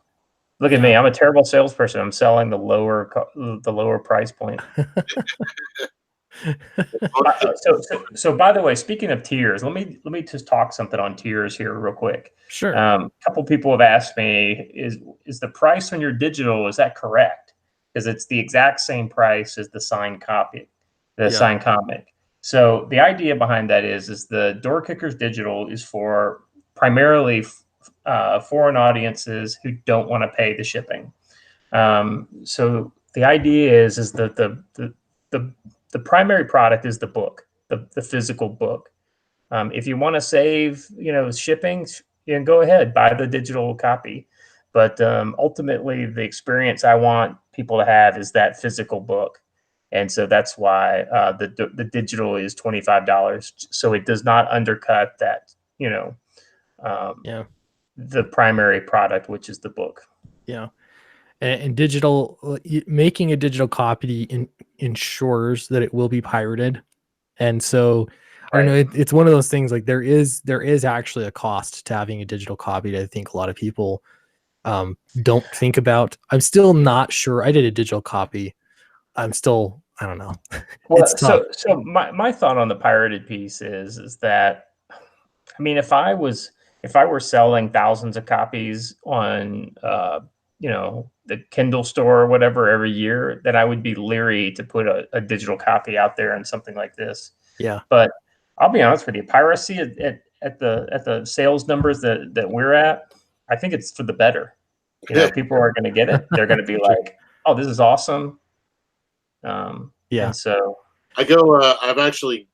Look at me. I'm a terrible salesperson. I'm selling the lower price point. So by the way, speaking of tiers, let me just talk something on tiers here real quick. Sure. A couple people have asked me, is the price on your digital, is that correct? Because it's the exact same price as the signed copy, signed comic. So the idea behind that is the Door Kickers digital is for primarily foreign audiences who don't want to pay the shipping. So the idea is that the primary product is the book, the physical book. If you want to save, shipping, go ahead, buy the digital copy. But ultimately, the experience I want people to have is that physical book. And so that's why the digital is $25. So it does not undercut that, Yeah. the primary product, which is the book. Yeah. And digital, making a digital copy ensures that it will be pirated. And so I don't know, it's one of those things, like there is actually a cost to having a digital copy that I think a lot of people don't think about. I'm still not sure. I did a digital copy. I don't know. It's Well, tough. so my thought on the pirated piece is that, I mean, if I were selling thousands of copies on the Kindle store or whatever every year, then I would be leery to put a digital copy out there in something like this. Yeah. But I'll be honest with you, piracy at the sales numbers that we're at, I think it's for the better. People are going to get it. They're going to be like, "Oh, this is awesome." Yeah. And so I've actually,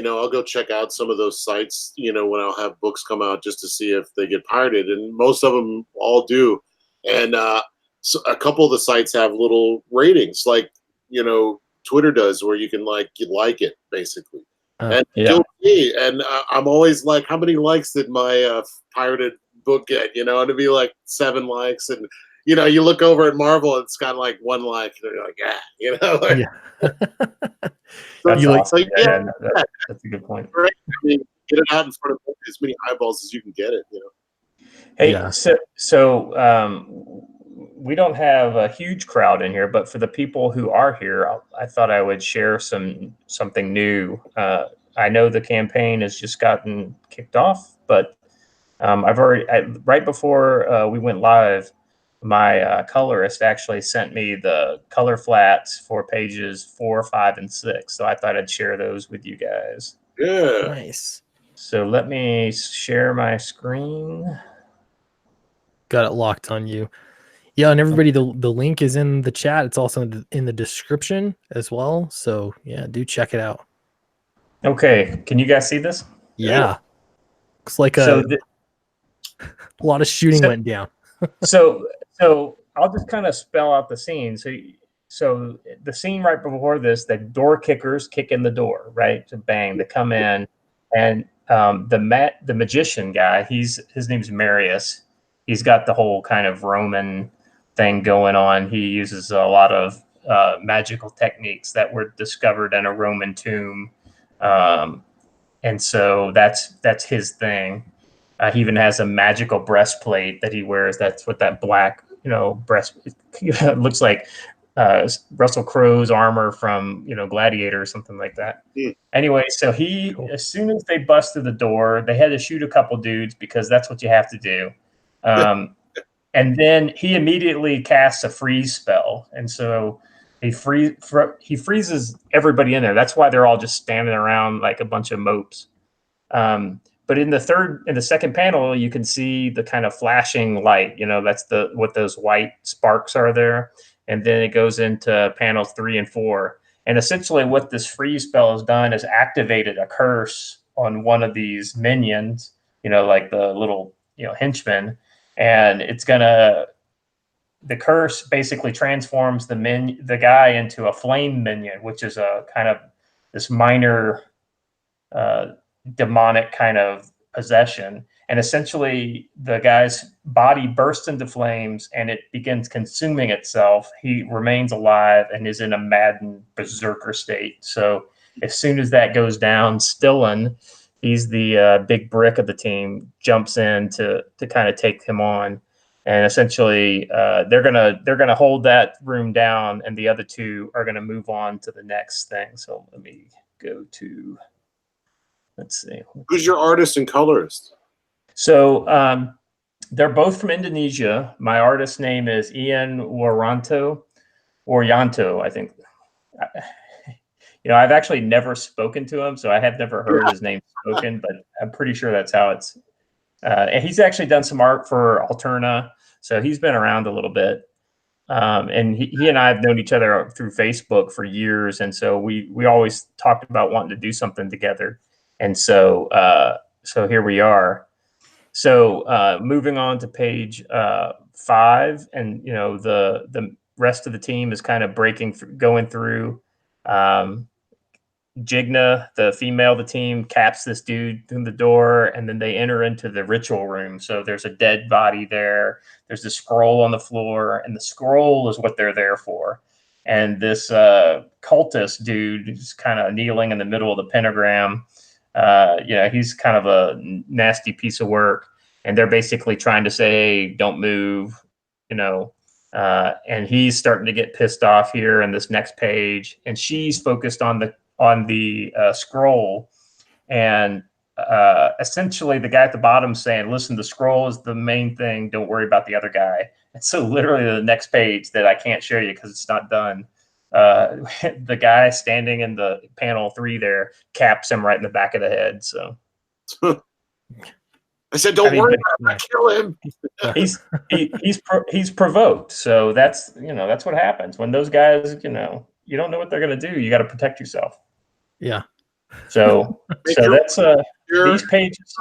I'll go check out some of those sites, when I'll have books come out just to see if they get pirated. And most of them all do. And so a couple of the sites have little ratings like, Twitter does, where you can you like it basically. And yeah. and I'm always like, how many likes did my pirated book get? And it'd be like 7 likes. And, you look over at Marvel, it's got like 1 like. And you're like, Yeah. That's awesome. yeah, that's a good point. right. I mean, get it out in front of as many eyeballs as you can get it. Hey, Yeah. so we don't have a huge crowd in here, but for the people who are here, I thought I would share something new. I know the campaign has just gotten kicked off, but right before we went live, my colorist actually sent me the color flats for pages 4, 5, and 6. So I thought I'd share those with you guys. Yeah. Nice. So let me share my screen. Got it locked on you. Yeah, and everybody, the link is in the chat. It's also in the description as well. So yeah, do check it out. Okay, can you guys see this? Yeah. Looks like a lot of shooting went down. so I'll just kind of spell out the scene. So the scene right before this, the door kickers kick in the door, right? So bang, they come in, and the magician guy, his name's Marius. He's got the whole kind of Roman thing going on. He uses a lot of magical techniques that were discovered in a Roman tomb, and so that's his thing. He even has a magical breastplate that he wears. That's what that black, breast looks like. Russell Crowe's armor from Gladiator or something like that. Anyway, so as soon as they bust through the door, they had to shoot a couple dudes because that's what you have to do. And then he immediately casts a freeze spell, and so he freezes everybody in there. That's why they're all just standing around like a bunch of mopes. But in the second panel, you can see the kind of flashing light. That's what those white sparks are there. And then it goes into panels 3 and 4. And essentially what this freeze spell has done is activated a curse on one of these minions, like the little, henchmen. And the curse basically transforms the guy into a flame minion, which is a kind of this minor demonic kind of possession. And essentially the guy's body bursts into flames and it begins consuming itself. He remains alive and is in a maddened berserker state. So as soon as that goes down, Stillen, he's the big brick of the team, jumps in to kind of take him on. And essentially they're gonna hold that room down, and the other two are gonna move on to the next thing. So let me go to, let's see. Who's your artist and colorist? So they're both from Indonesia. My artist's name is Ian Waryanto, I think. I've actually never spoken to him, so I have never heard his name spoken, but I'm pretty sure that's how it's. And he's actually done some art for Alterna, so he's been around a little bit. And he and I have known each other through Facebook for years, and so we always talked about wanting to do something together. And so here we are. So moving on to page 5, and the rest of the team is kind of going through. Jigna, the female of the team, caps this dude through the door, and then they enter into the ritual room. So there's a dead body there. There's a scroll on the floor, and the scroll is what they're there for. And this cultist dude is kind of kneeling in the middle of the pentagram. He's kind of a nasty piece of work. And they're basically trying to say, hey, don't move, and he's starting to get pissed off here in this next page. And she's focused on the scroll, and essentially the guy at the bottom saying, listen, the scroll is the main thing, don't worry about the other guy. And so literally the next page that I can't show you because it's not done, the guy standing in the panel 3 there caps him right in the back of the head. So I said, don't worry about it, kill him. He's provoked. So that's what happens when those guys, you don't know what they're going to do. You got to protect yourself. Yeah. So that's these pages.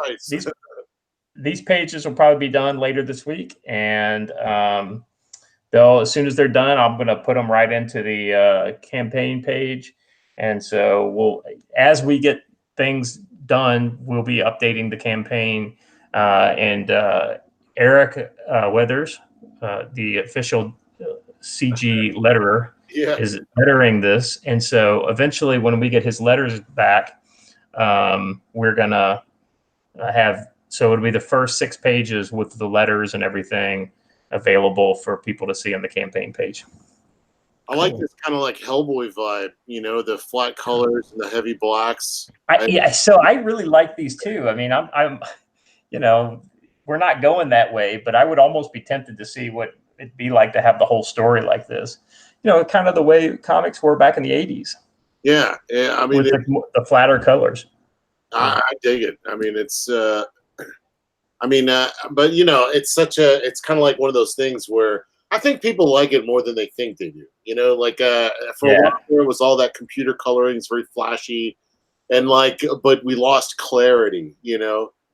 These pages will probably be done later this week, and as soon as they're done, I'm going to put them right into the campaign page. And so as we get things done, we'll be updating the campaign. And Eric Weathers, the official CG letterer, is lettering this. And so eventually when we get his letters back, we're going to so it'll be the first 6 pages with the letters and everything available for people to see on the campaign page. I like this kind of like Hellboy vibe, the flat colors and the heavy blacks. So I really like these too. I mean, I'm we're not going that way, but I would almost be tempted to see what it'd be like to have the whole story like this. Kind of the way comics were back in the 80s. Yeah. I mean, with the flatter colors. I dig it. I mean, it's, but it's kind of like one of those things where I think people like it more than they think they do. For a while there was all that computer coloring, it's very flashy, and but we lost clarity,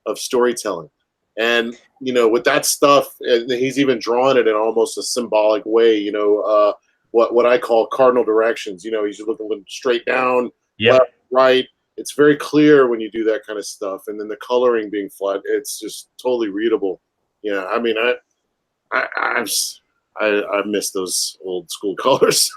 of storytelling. And with that stuff, and he's even drawn it in almost a symbolic way. What I call cardinal directions. He's looking straight down, left, right. It's very clear when you do that kind of stuff, and then the coloring being flat, it's just totally readable. Yeah, I mean, I miss those old school colors.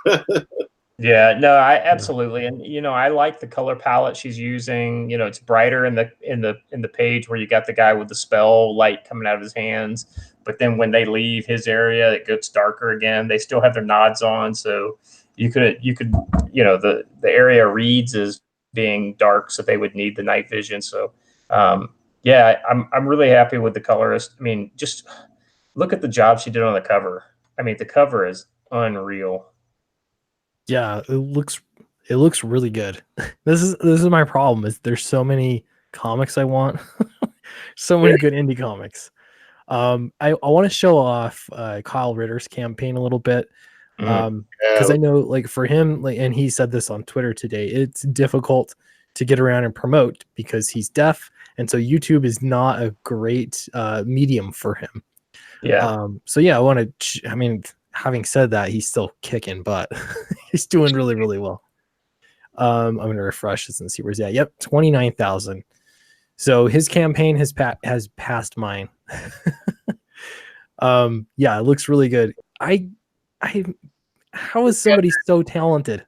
Yeah, no, I absolutely, and I like the color palette she's using. It's brighter in the page where you got the guy with the spell light coming out of his hands, but then when they leave his area, it gets darker again. They still have their nods on, so you could the area reads as being dark, so they would need the night vision. So I'm really happy with the colorist. I mean, just look at the job she did on the cover. I mean, the cover is unreal. Yeah, it looks really good. This is my problem, is there's so many comics I want. So many good indie comics. I want to show off Kyle Ritter's campaign a little bit. Because I know, like, for him, and he said this on Twitter today, it's difficult to get around and promote because he's deaf, and so YouTube is not a great medium for him. Yeah. So yeah, I mean, having said that, he's still kicking butt. He's doing really, really well. I'm gonna refresh this and see where he's at. Yep, 29,000. So his campaign has passed mine. Yeah, it looks really good. How is somebody so talented?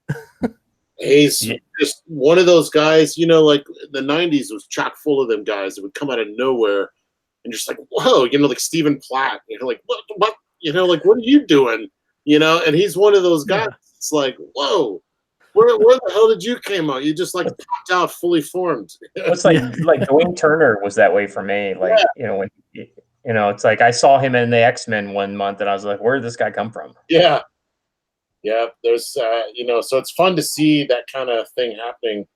He's just one of those guys, like the 90s was chock full of them guys that would come out of nowhere and just like, whoa, like Stephen Platt, like, what, like, what are you doing? And he's one of those guys. Yeah. It's like, whoa, where the hell did you came out? You just like popped out fully formed. It's like Dwayne Turner was that way for me. Like, when it's like I saw him in the X-Men one month and I was like, where did this guy come from? Yeah. Yeah. There's, so it's fun to see that kind of thing happening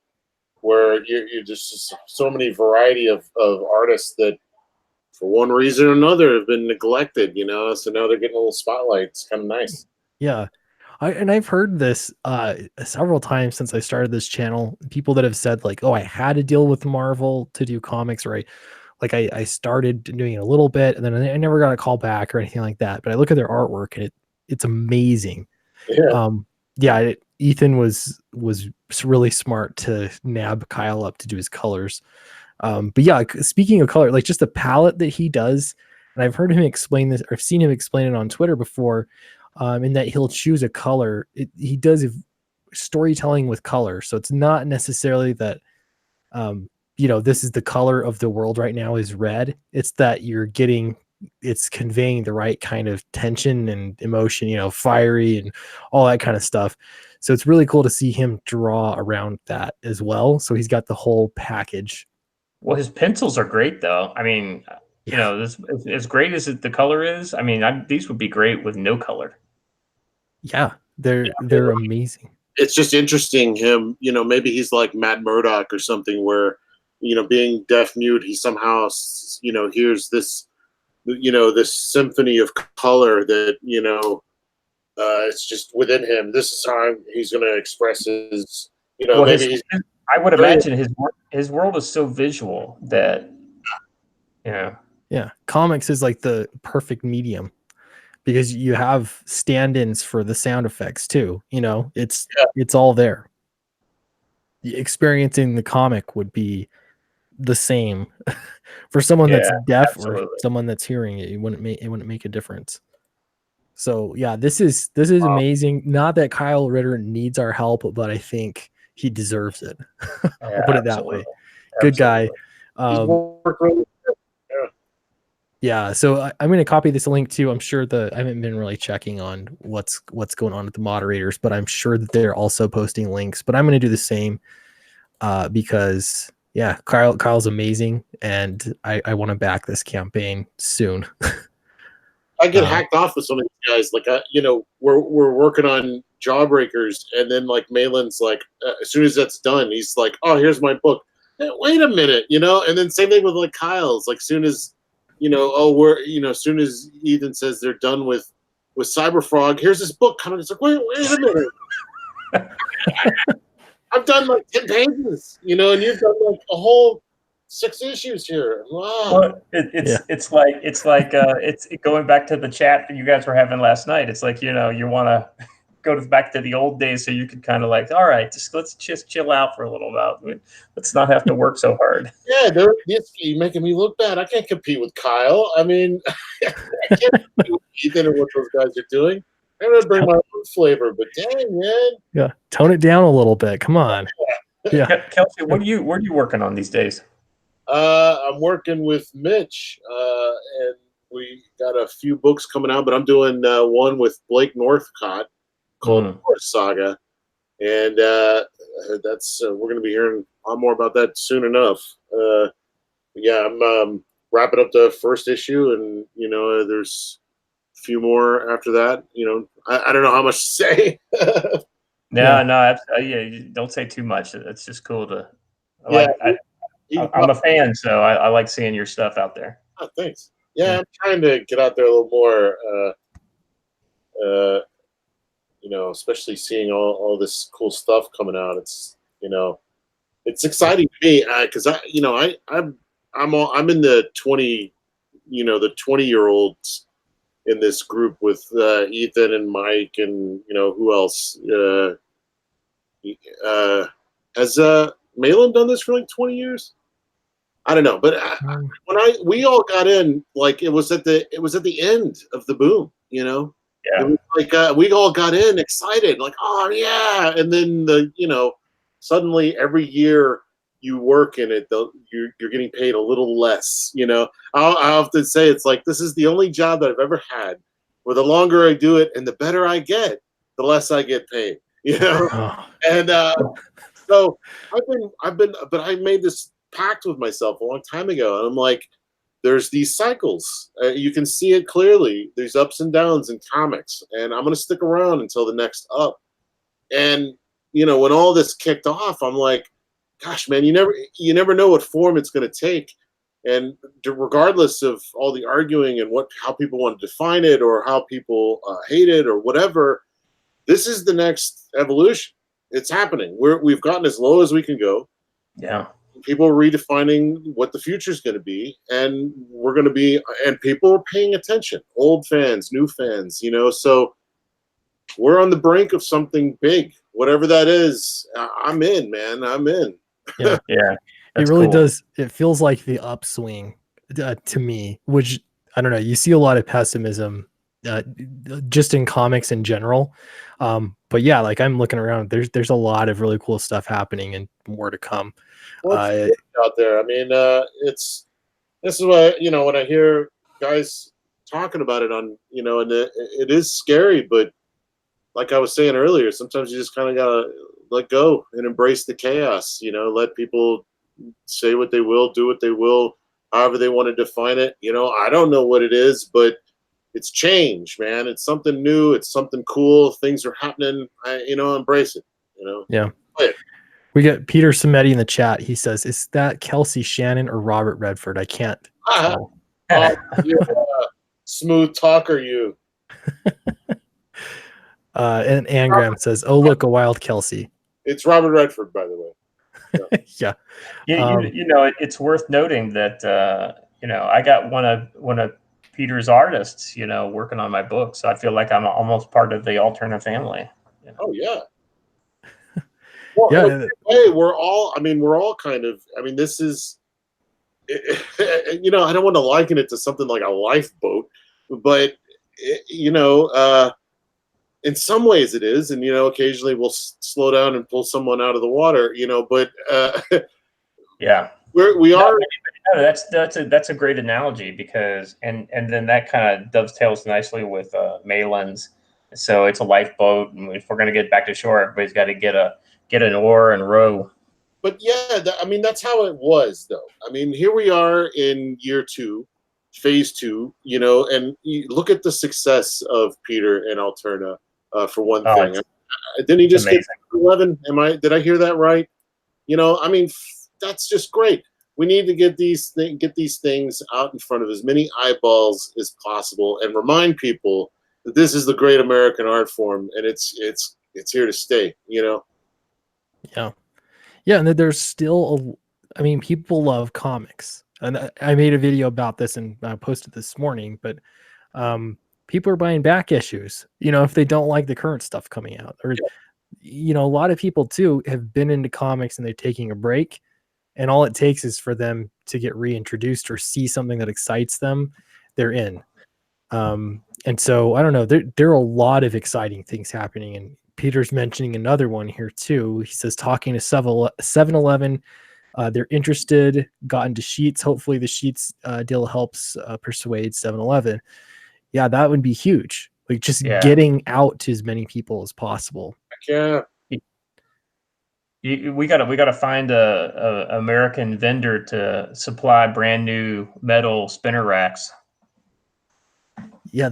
where you're just so many variety of artists that for one reason or another have been neglected, so now they're getting a little spotlight. It's kind of nice. Yeah. I've heard this several times since I started this channel. People that have said like, oh, I had to deal with Marvel to do comics, or I started doing it a little bit and then I never got a call back or anything like that. But I look at their artwork and it's amazing. Yeah. Ethan was really smart to nab Kyle up to do his colors. But yeah, speaking of color, like just the palette that he does, and I've heard him explain this, or I've seen him explain it on Twitter before, in that he'll choose a color. He does storytelling with color, so it's not necessarily that, this is the color of the world right now is red. It's that it's conveying the right kind of tension and emotion, fiery and all that kind of stuff. So it's really cool to see him draw around that as well. So he's got the whole package. Well, his pencils are great, though. I mean, this as great as the color is. I mean, these would be great with no color. Yeah, they're amazing. It's just interesting him. Maybe he's like Matt Murdock or something, where being deaf mute, he somehow hears this this symphony of color that it's just within him. This is how he's going to express his. Well, maybe I would imagine his world is so visual that, Yeah, comics is like the perfect medium because you have stand-ins for the sound effects too. It's all there. Experiencing the comic would be the same for someone that's deaf or someone that's hearing it. It wouldn't make a difference. So yeah, this is amazing. Not that Kyle Ritter needs our help, but I think he deserves it. I'll put it that way. Good guy. Yeah, so I'm going to copy this link too. I'm sure I haven't been really checking on what's going on with the moderators, but I'm sure that they're also posting links. But I'm going to do the same because Kyle's amazing, and I want to back this campaign soon. I get hacked off with some of these guys. Like, we're working on Jawbreakers, and then like Malin's like, as soon as that's done, he's like, "Oh, here's my book." Wait a minute, and then same thing with like Kyle's. Like, soon as as soon as Ethan says they're done with Cyberfrog, here's this book coming. It's like, wait a minute. I've done like 10 pages, and you've done like a whole 6 issues here. Wow. Well, it's going back to the chat that you guys were having last night. It's like, you want to go back to the old days so you could kind of like, all right, let's just chill out for a little bit. Let's not have to work so hard. Yeah, you're making me look bad. I can't compete with Kyle. I mean, I can't compete with Ethan and what those guys are doing. I'm gonna bring my own flavor, but dang, man. Yeah, tone it down a little bit. Come on. Yeah, Kelsey, what are you working on these days? I'm working with Mitch, and we got a few books coming out, but I'm doing one with Blake Northcott called Horse Saga, and that's we're going to be hearing a lot more about that soon enough. I'm wrapping up the first issue, and there's a few more after that. I don't know how much to say. No, don't say too much. It's just cool to. I'm a fan, so I like seeing your stuff out there. Oh, thanks. Yeah, I'm trying to get out there a little more. Especially seeing all this cool stuff coming out. It's it's exciting to me because I'm in the 20 20-year-olds in this group with Ethan and Mike and who else has Malin done this for like 20 years? I don't know, but we all got in, like it was at the end of the boom, Yeah. It was like we all got in excited, like, oh yeah, and then suddenly every year you work in it, you're getting paid a little less. I often say it's like this is the only job that I've ever had where the longer I do it and the better I get, the less I get paid. And so but I made this pact with myself a long time ago, and I'm like, there's these cycles. You can see it clearly. There's ups and downs in comics, and I'm going to stick around until the next up. And when all this kicked off, I'm like, gosh, man, you never know what form it's going to take. And regardless of all the arguing and how people want to define it or how people hate it or whatever, this is the next evolution. It's happening. We've gotten as low as we can go. Yeah. People are redefining what the future is going to be, and and people are paying attention. Old fans, new fans, so we're on the brink of something big, whatever that is. I'm in, man. I'm in. Yeah, Yeah, it that's really cool. does. It feels like the upswing to me, which I don't know. You see a lot of pessimism just in comics in general. But yeah, like I'm looking around, there's a lot of really cool stuff happening and more to come. Well, it's out there. I mean, this is why, you know, when I hear guys talking about it on, you know, and it is scary, but like I was saying earlier, sometimes you just kind of gotta let go and embrace the chaos. You know, let people say what they will, do what they will, however they want to define it. You know, I don't know what it is, but it's change, man. It's something new. It's something cool. Things are happening. You know, embrace it. You know, Yeah. play it. We got Peter Cimetti in the chat. He says, "Is that Kelsey Shannon or Robert Redford? I can't tell." Oh, you're a smooth talker, you. And Angram says, "Oh, look, a wild Kelsey." It's Robert Redford, by the way. Yeah. You know, it's worth noting that you know, I got one of Peter's artists, you know, working on my book, so I feel like I'm almost part of the alternate family. You know? Oh yeah. Well, in a Yeah. weird way, we're all. I mean, we're all kind of. I mean, this is. You know, I don't want to liken it to something like a lifeboat, but you know, in some ways it is, and you know, occasionally we'll slow down and pull someone out of the water. You know, but Yeah. we are. No, that's a great analogy because and then that kind of dovetails nicely with Malin's. So it's a lifeboat, and if we're going to get back to shore, everybody's got to get an oar and row. But yeah, I mean, that's how it was, though. I mean, here we are in year 2, phase 2. You know, and you look at the success of Peter and Alterna. For one Oh, thing, didn't he it's just amazing. get 11? Did I hear that right? You know, I mean, that's just great. We need to get these things out in front of as many eyeballs as possible, and remind people that this is the great American art form, and it's here to stay. You know. Yeah. Yeah. And then there's still I mean, people love comics. And I made a video about this and I posted this morning, but people are buying back issues, you know, if they don't like the current stuff coming out. Or, you know, a lot of people too have been into comics and they're taking a break. And all it takes is for them to get reintroduced or see something that excites them, they're in. And so I don't know, there are a lot of exciting things happening. And Peter's mentioning another one here too. He says talking to 7-Eleven, they're interested, got into Sheets. Hopefully the Sheets deal helps persuade 7-Eleven. Yeah, that would be huge. Like just getting out to as many people as possible. Yeah. We gotta find a American vendor to supply brand new metal spinner racks. Yeah,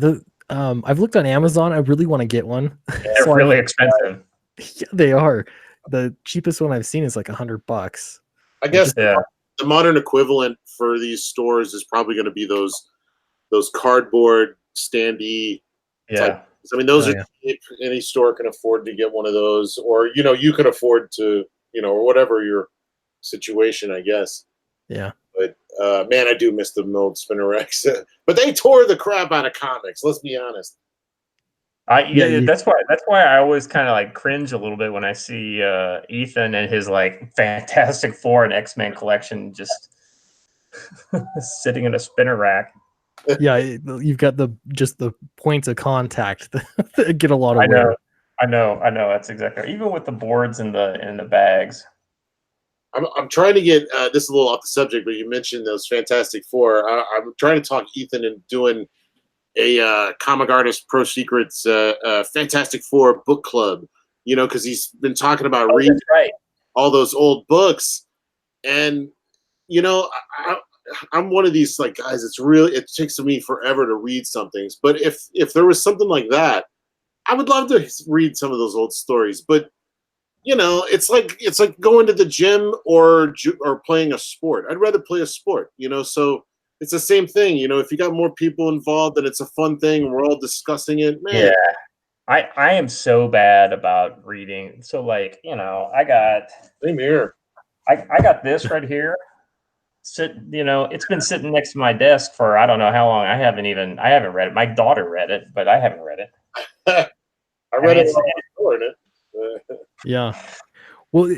I've looked on Amazon. I really want to get one. They're really expensive. Yeah, they are. The cheapest one I've seen is like $100. I guess the modern equivalent for these stores is probably going to be those cardboard standee type. I mean, those are cheap. Any store can afford to get one of those, or you know, you can afford to, you know, or whatever your situation, I guess. Yeah. But man, I do miss the old spinner racks. But they tore the crap out of comics. Let's be honest. That's why I always kind of like cringe a little bit when I see Ethan and his like Fantastic Four and X-Men collection just sitting in a spinner rack. Yeah, you've got the points of contact that get a lot of wear. I know. That's exactly right. Even with the boards and the bags. I'm trying to get this is a little off the subject, but you mentioned those Fantastic Four. I'm trying to talk Ethan into doing a Comic Artist Pro Secrets Fantastic Four book club. You know, because he's been talking about reading all those old books, and you know, I'm one of these like guys. It takes me forever to read some things, but if there was something like that, I would love to read some of those old stories. But you know, it's like going to the gym or playing a sport. I'd rather play a sport, you know. So it's the same thing, you know. If you got more people involved and it's a fun thing, and we're all discussing it, man. Yeah, I am so bad about reading. So like, you know, I got same here. I got this right here. You know, it's been sitting next to my desk for I don't know how long. I haven't read it. My daughter read it, but I haven't read it. I read mean, it while I was storing it. Yeah. Well,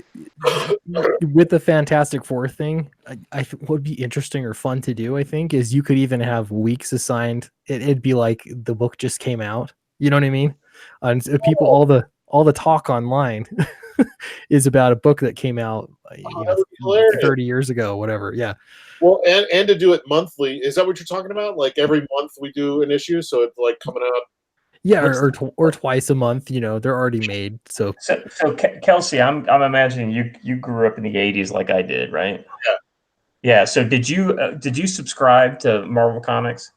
with the Fantastic Four thing, what would be interesting or fun to do, I think, is you could even have weeks assigned. It'd be like the book just came out. You know what I mean? And so people, all the talk online is about a book that came out, That would be hilarious. 30 years ago, whatever. Yeah. Well, and to do it monthly. Is that what you're talking about? Like every month we do an issue, so it's like coming out. Yeah, or twice a month. You know, they're already made. So Kelsey, I'm imagining you grew up in the '80s like I did, right? Yeah. Yeah. So did you subscribe to Marvel Comics,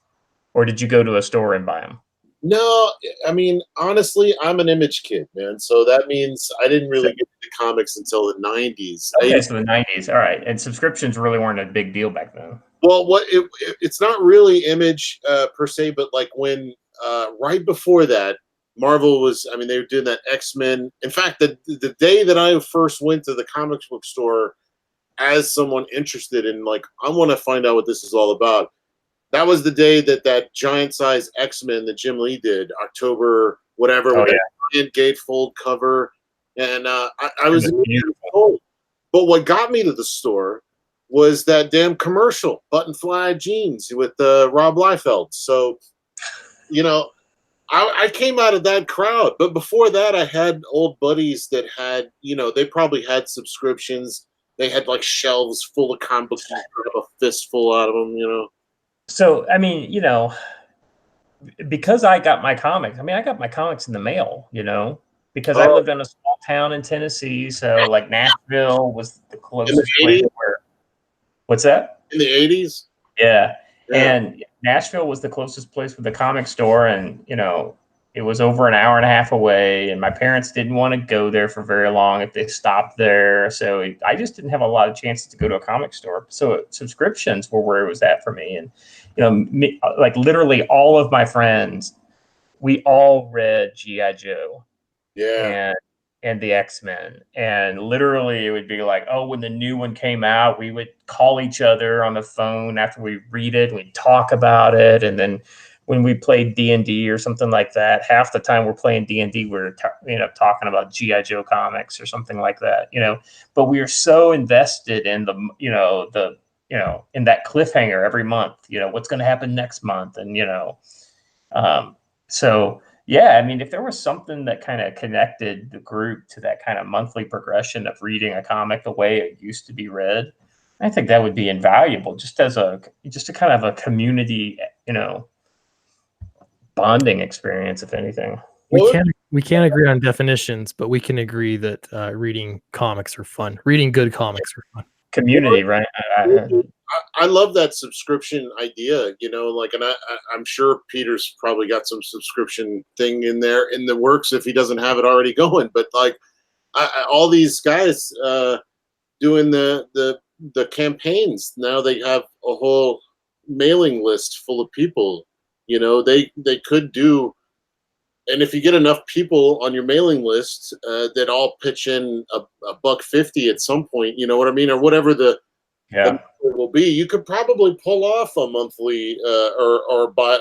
or did you go to a store and buy them? No, I mean, honestly, I'm an Image kid, man. So that means I didn't really get into comics until the '90s. Okay, so the '90s. All right, and subscriptions really weren't a big deal back then. Well, it's not really Image per se, but like when right before that, Marvel was. I mean, they were doing that X-Men. In fact, the day that I first went to the comics book store as someone interested in, like, I want to find out what this is all about. That was the day that giant size X-Men that Jim Lee did, October whatever, with that giant gatefold cover, and I was immediately sold. But what got me to the store was that damn commercial, button fly jeans with Rob Liefeld. So, you know, I came out of that crowd. But before that, I had old buddies that had, they probably had subscriptions. They had like shelves full of comic books. You could have a fistful out of them. So, I mean, because I got my comics, I got my comics in the mail, because I lived in a small town in Tennessee. So, like, Nashville was the closest place where. What's that? In the 80s? Yeah. And Nashville was the closest place with the comic store. And, it was over an hour and a half away. And my parents didn't want to go there for very long if they stopped there. So I just didn't have a lot of chances to go to a comic store. So subscriptions were where it was at for me. And, like literally all of my friends, we all read G.I. Joe. Yeah. And the X-Men. And literally it would be like, oh, when the new one came out, we would call each other on the phone after we read it, we'd talk about it. And then when we played D&D or something like that, half the time we're playing D&D, we're talking about G.I. Joe comics or something like that, but we are so invested in in that cliffhanger every month, what's going to happen next month. And, so yeah, I mean, if there was something that kind of connected the group to that kind of monthly progression of reading a comic the way it used to be read, I think that would be invaluable, just a kind of a community, bonding experience, if anything. We can't agree on definitions, but we can agree that reading comics are fun. Reading good comics are fun. Community, right? I love that subscription idea, and I'm sure Peter's probably got some subscription thing in there in the works if he doesn't have it already going. But like all these guys doing the campaigns now, they have a whole mailing list full of people. They could do, and if you get enough people on your mailing list that all pitch in a $1.50 at some point, you know what I mean, or whatever the will be, you could probably pull off a monthly or buy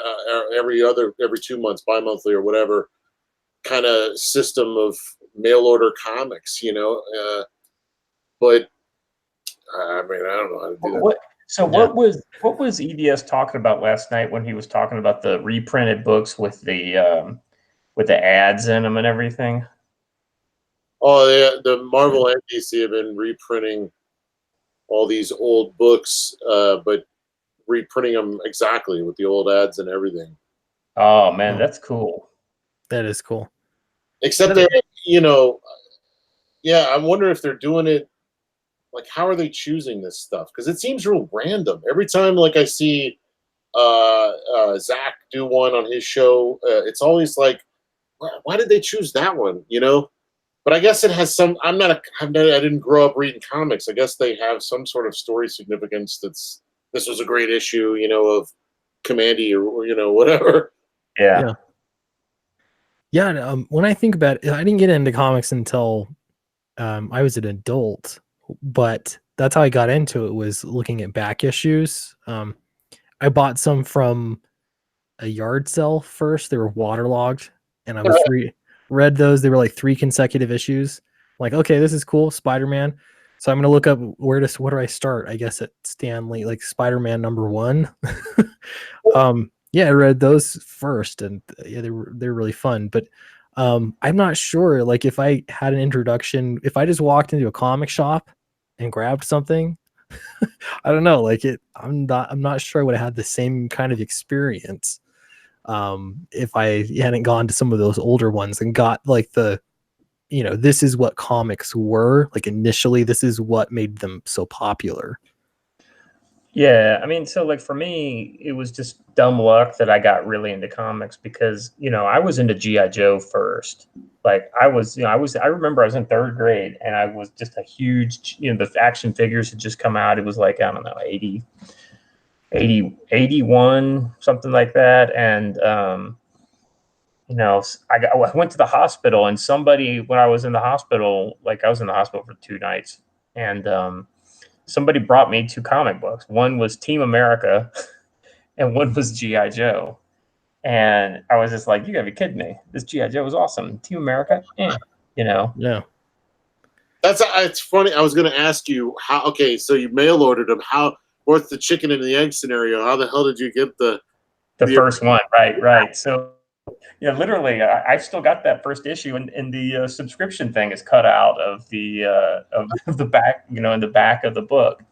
every 2 months, bi-monthly or whatever kind of system of mail order comics, but I mean, I don't know how to do that. So what was EDS talking about last night when he was talking about the reprinted books with the ads in them and everything? Oh yeah, the Marvel and DC have been reprinting all these old books, but reprinting them exactly with the old ads and everything. Oh man, that's cool. That is cool. Except they're, I wonder if they're doing it, like, how are they choosing this stuff? Because it seems real random. Every time, like, I see Zach do one on his show, it's always like, why did they choose that one? But I guess it has some. I didn't grow up reading comics. I guess they have some sort of story significance. This was a great issue, of Commandy or whatever. Yeah. When I think about it, I didn't get into comics until I was an adult, but that's how I got into it, was looking at back issues. I bought some from a yard sale first. They were waterlogged, and I was read those. They were like 3 consecutive issues. Like, okay, this is cool, Spider-Man. So I'm gonna look up where do I start? I guess at Stanley, like Spider-Man #1. Yeah, I read those first, and yeah, they're really fun. But I'm not sure, like, if I had an introduction, if I just walked into a comic shop and grabbed something, I don't know, like I'm not sure I would have had the same kind of experience if I hadn't gone to some of those older ones and got like this is what comics were like initially. This is what made them so popular. Yeah, I mean, so like for me, it was just dumb luck that I got really into comics because, I was into GI Joe first. Like I remember I was in 3rd grade and I was just a huge, the action figures had just come out. It was like, I don't know, 81, something like that. And I went to the hospital, and somebody, when I was in the hospital, like I was in the hospital for 2 nights, and somebody brought me 2 comic books. One was Team America and one was GI Joe. And I was just like, you gotta be kidding me. This GI Joe was awesome. Team America, Yeah. It's funny. I was going to ask you how. Okay, so you mail ordered them. How? What's the chicken and the egg scenario? How the hell did you get the first one, right. So yeah, literally, I still got that first issue, and the subscription thing is cut out of the of the back, in the back of the book.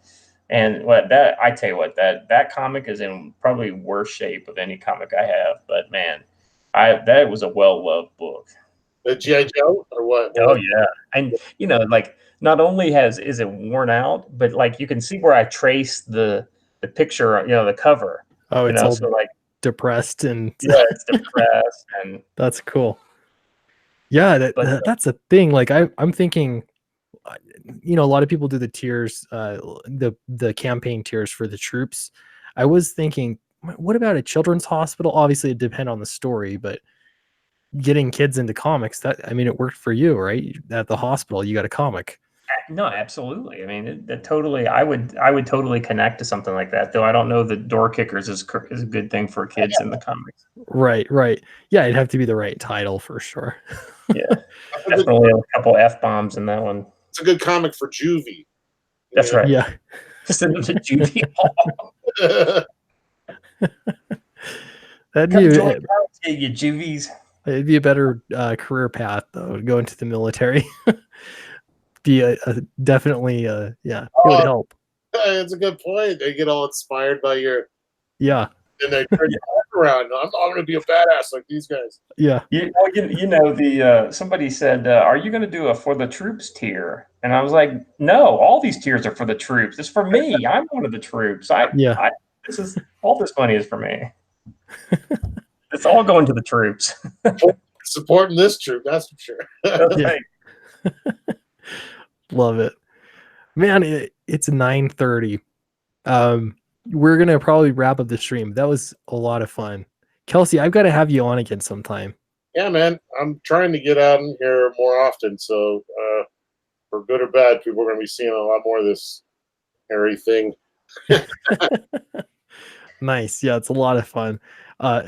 And I tell you what, that comic is in probably worse shape of any comic I have. But man, that was a well loved book. the GI Joe or what? Oh yeah, and like not only is it worn out, but like you can see where I traced the picture, the cover. Oh, it's all so like depressed and yeah, it's depressed and that's cool. Yeah, that's a thing. Like I'm thinking, a lot of people do the tiers, the campaign tiers for the troops. I was thinking, what about a children's hospital? Obviously, it depends on the story, but getting kids into comics, it worked for you, right? At the hospital, you got a comic. No, absolutely. I mean, that totally. I would totally connect to something like that. Though I don't know that Door Kickers is a good thing for kids in the comics. Right. Yeah, it'd have to be the right title for sure. Yeah, definitely a couple F-bombs in that one. It's a good comic for juvie. That's right. Yeah. Just another juvie. That'd be you juvies. It'd be a better career path though to go into the military. Be definitely yeah, it would help. It's a good point. They get all inspired by your and they turn your life around. I'm going to be a badass like these guys. Yeah. Somebody said, "Are you going to do a for the troops tier?" And I was like, "No, all these tiers are for the troops. It's for me. I'm one of the troops. This is all. This money is for me. It's all going to the troops. Supporting this troop, that's for sure." That's right. Love it, man. It's 9:30. We're gonna probably wrap up the stream. That was a lot of fun. Kelsey, I've got to have you on again sometime. Yeah, man. I'm trying to get out in here more often. So, for good or bad, people are going to be seeing a lot more of this hairy thing. Nice. Yeah, it's a lot of fun.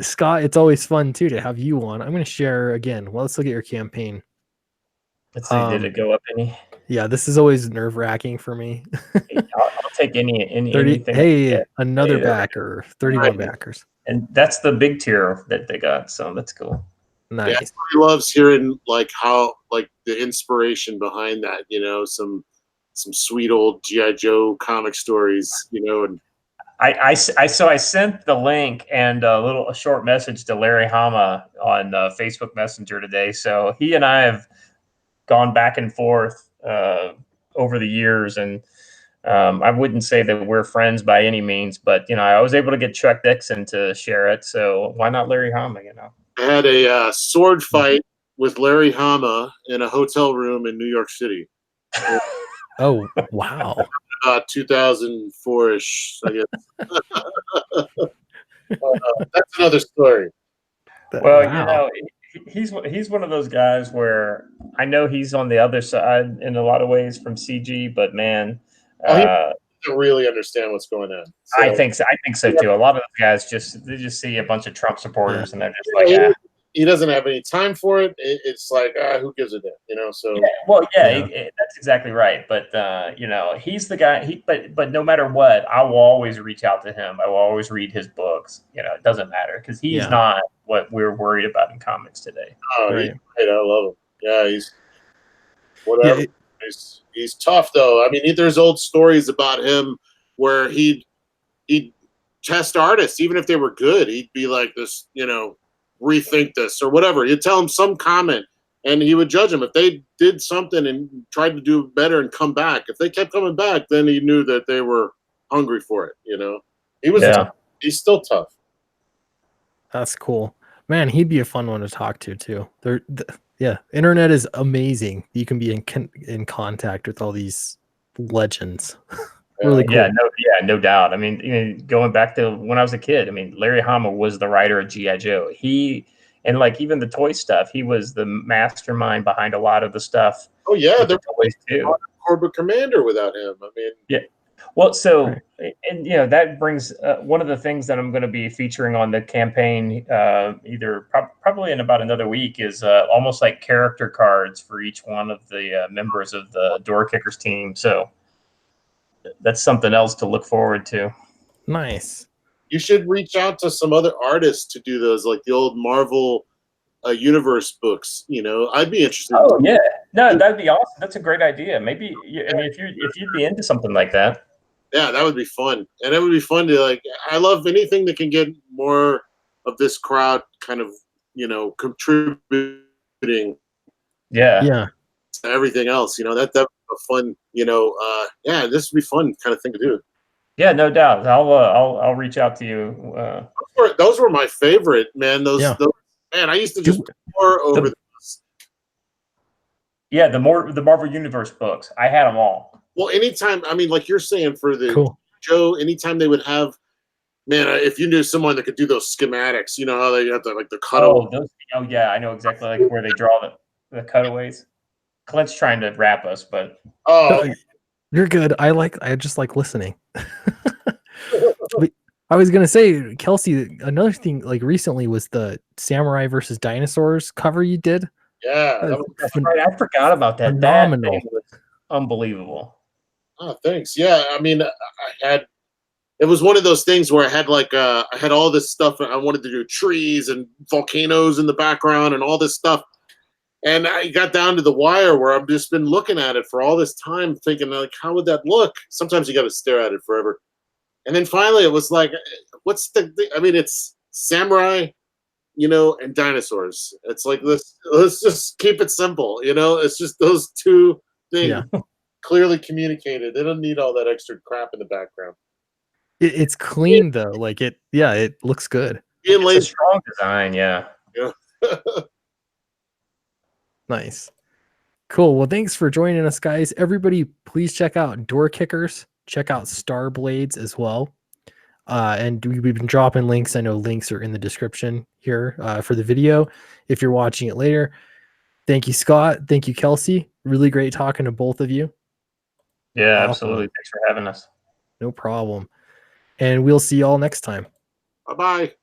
Scott, it's always fun too to have you on. I'm going to share again. Well, let's look at your campaign. Let's see. Did it go up any? Yeah, this is always nerve-wracking for me. I'll take 30, anything. Hey, another backer, 31 backers. And that's the big tier that they got, so that's cool. Nice. Yeah, he loves hearing how the inspiration behind that. Some sweet old GI Joe comic stories. And I sent the link and a short message to Larry Hama on Facebook Messenger today. So he and I have gone back and forth over the years, and I wouldn't say that we're friends by any means, but I was able to get Chuck Dixon to share it, so why not Larry Hama? I had a sword fight with Larry Hama in a hotel room in New York City. Oh wow! 2004-ish, I guess. That's another story. Well, wow. He's one of those guys where I know he's on the other side in a lot of ways from CG, but man, he doesn't really understand what's going on. So, I think so too. A lot of those guys just see a bunch of Trump supporters and they're just like, he doesn't have any time for it. It's like, who gives a damn, you know? So Yeah, well, yeah, Yeah. that's exactly right. But you know, he's the guy. But no matter what, I will always reach out to him. I will always read his books. You know, it doesn't matter because he's Yeah. not what we're worried about in comics today. Right. I love him. Yeah, he's Yeah. whatever. He's tough though. I mean, there's old stories about him where he'd test artists, even if they were good. He'd be like, this, you know, rethink this or whatever. He'd tell them some comment, and he would judge them if they did something and tried to do better and come back. If they kept coming back, then he knew that they were hungry for it. You know, he was. Yeah. He's still tough. That's cool. Man, he'd be a fun one to talk to too. Yeah, internet is amazing. You can be in contact with all these legends. Really cool. No doubt. I mean, you know, going back to when I was a kid, I mean, Larry Hama was the writer of GI Joe. And like even the toy stuff, he was the mastermind behind a lot of the stuff. Oh yeah, there were toys too. Corbett Commander without him. I mean, yeah. Well, so Right. and you know that brings one of the things that I'm going to be featuring on the campaign, probably in about another week, is almost like character cards for each one of the members of the Door Kickers team. So that's something else to look forward to. Nice. You should reach out to some other artists to do those, like the old Marvel universe books. You know, I'd be interested. Oh yeah, no, that'd be awesome. That's a great idea. Maybe I mean, if you'd be into something like that. Yeah, that would be fun, and it would be fun to like. I love anything that can get more of this crowd kind of, you know, contributing. Yeah. Yeah. To everything else, you know, that'd be a fun, you know, yeah, this would be fun kind of thing to do. Yeah, no doubt. I'll reach out to you. Those were my favorite, man. Those man, I used to just pour over those. Yeah, the Marvel Universe books, I had them all. Well, anytime, I mean, like you're saying for the Cool. Joe, anytime they would have, man, if you knew someone that could do those schematics, you know how they have to like the cutaway. Oh yeah, I know exactly like where they draw the cutaways. Clint's trying to wrap us, but you're good. I just like listening. I was gonna say, Kelsey, another thing like recently was the Samurai versus Dinosaurs cover you did. Yeah, that's right. I forgot about that. Phenomenal. That thing was unbelievable. Oh, thanks. Yeah, I mean, it was one of those things where I had like I had all this stuff. I wanted to do trees and volcanoes in the background and all this stuff. And I got down to the wire where I've just been looking at it for all this time, thinking like, how would that look? Sometimes you got to stare at it forever. And then finally, it was like, what's the? I mean, it's samurai, you know, and dinosaurs. It's like let's just keep it simple, you know. It's just those two things clearly communicated. They don't need all that extra crap in the background. It's clean though. Like it looks good. It's a strong design, yeah. Nice. Cool. Well, thanks for joining us, guys. Everybody, please check out Door Kickers. Check out Star Blades as well. And we've been dropping links. I know links are in the description here for the video if you're watching it later. Thank you, Scott. Thank you, Kelsey. Really great talking to both of you. Yeah, awesome. Absolutely. Thanks for having us. No problem. And we'll see y'all next time. Bye-bye.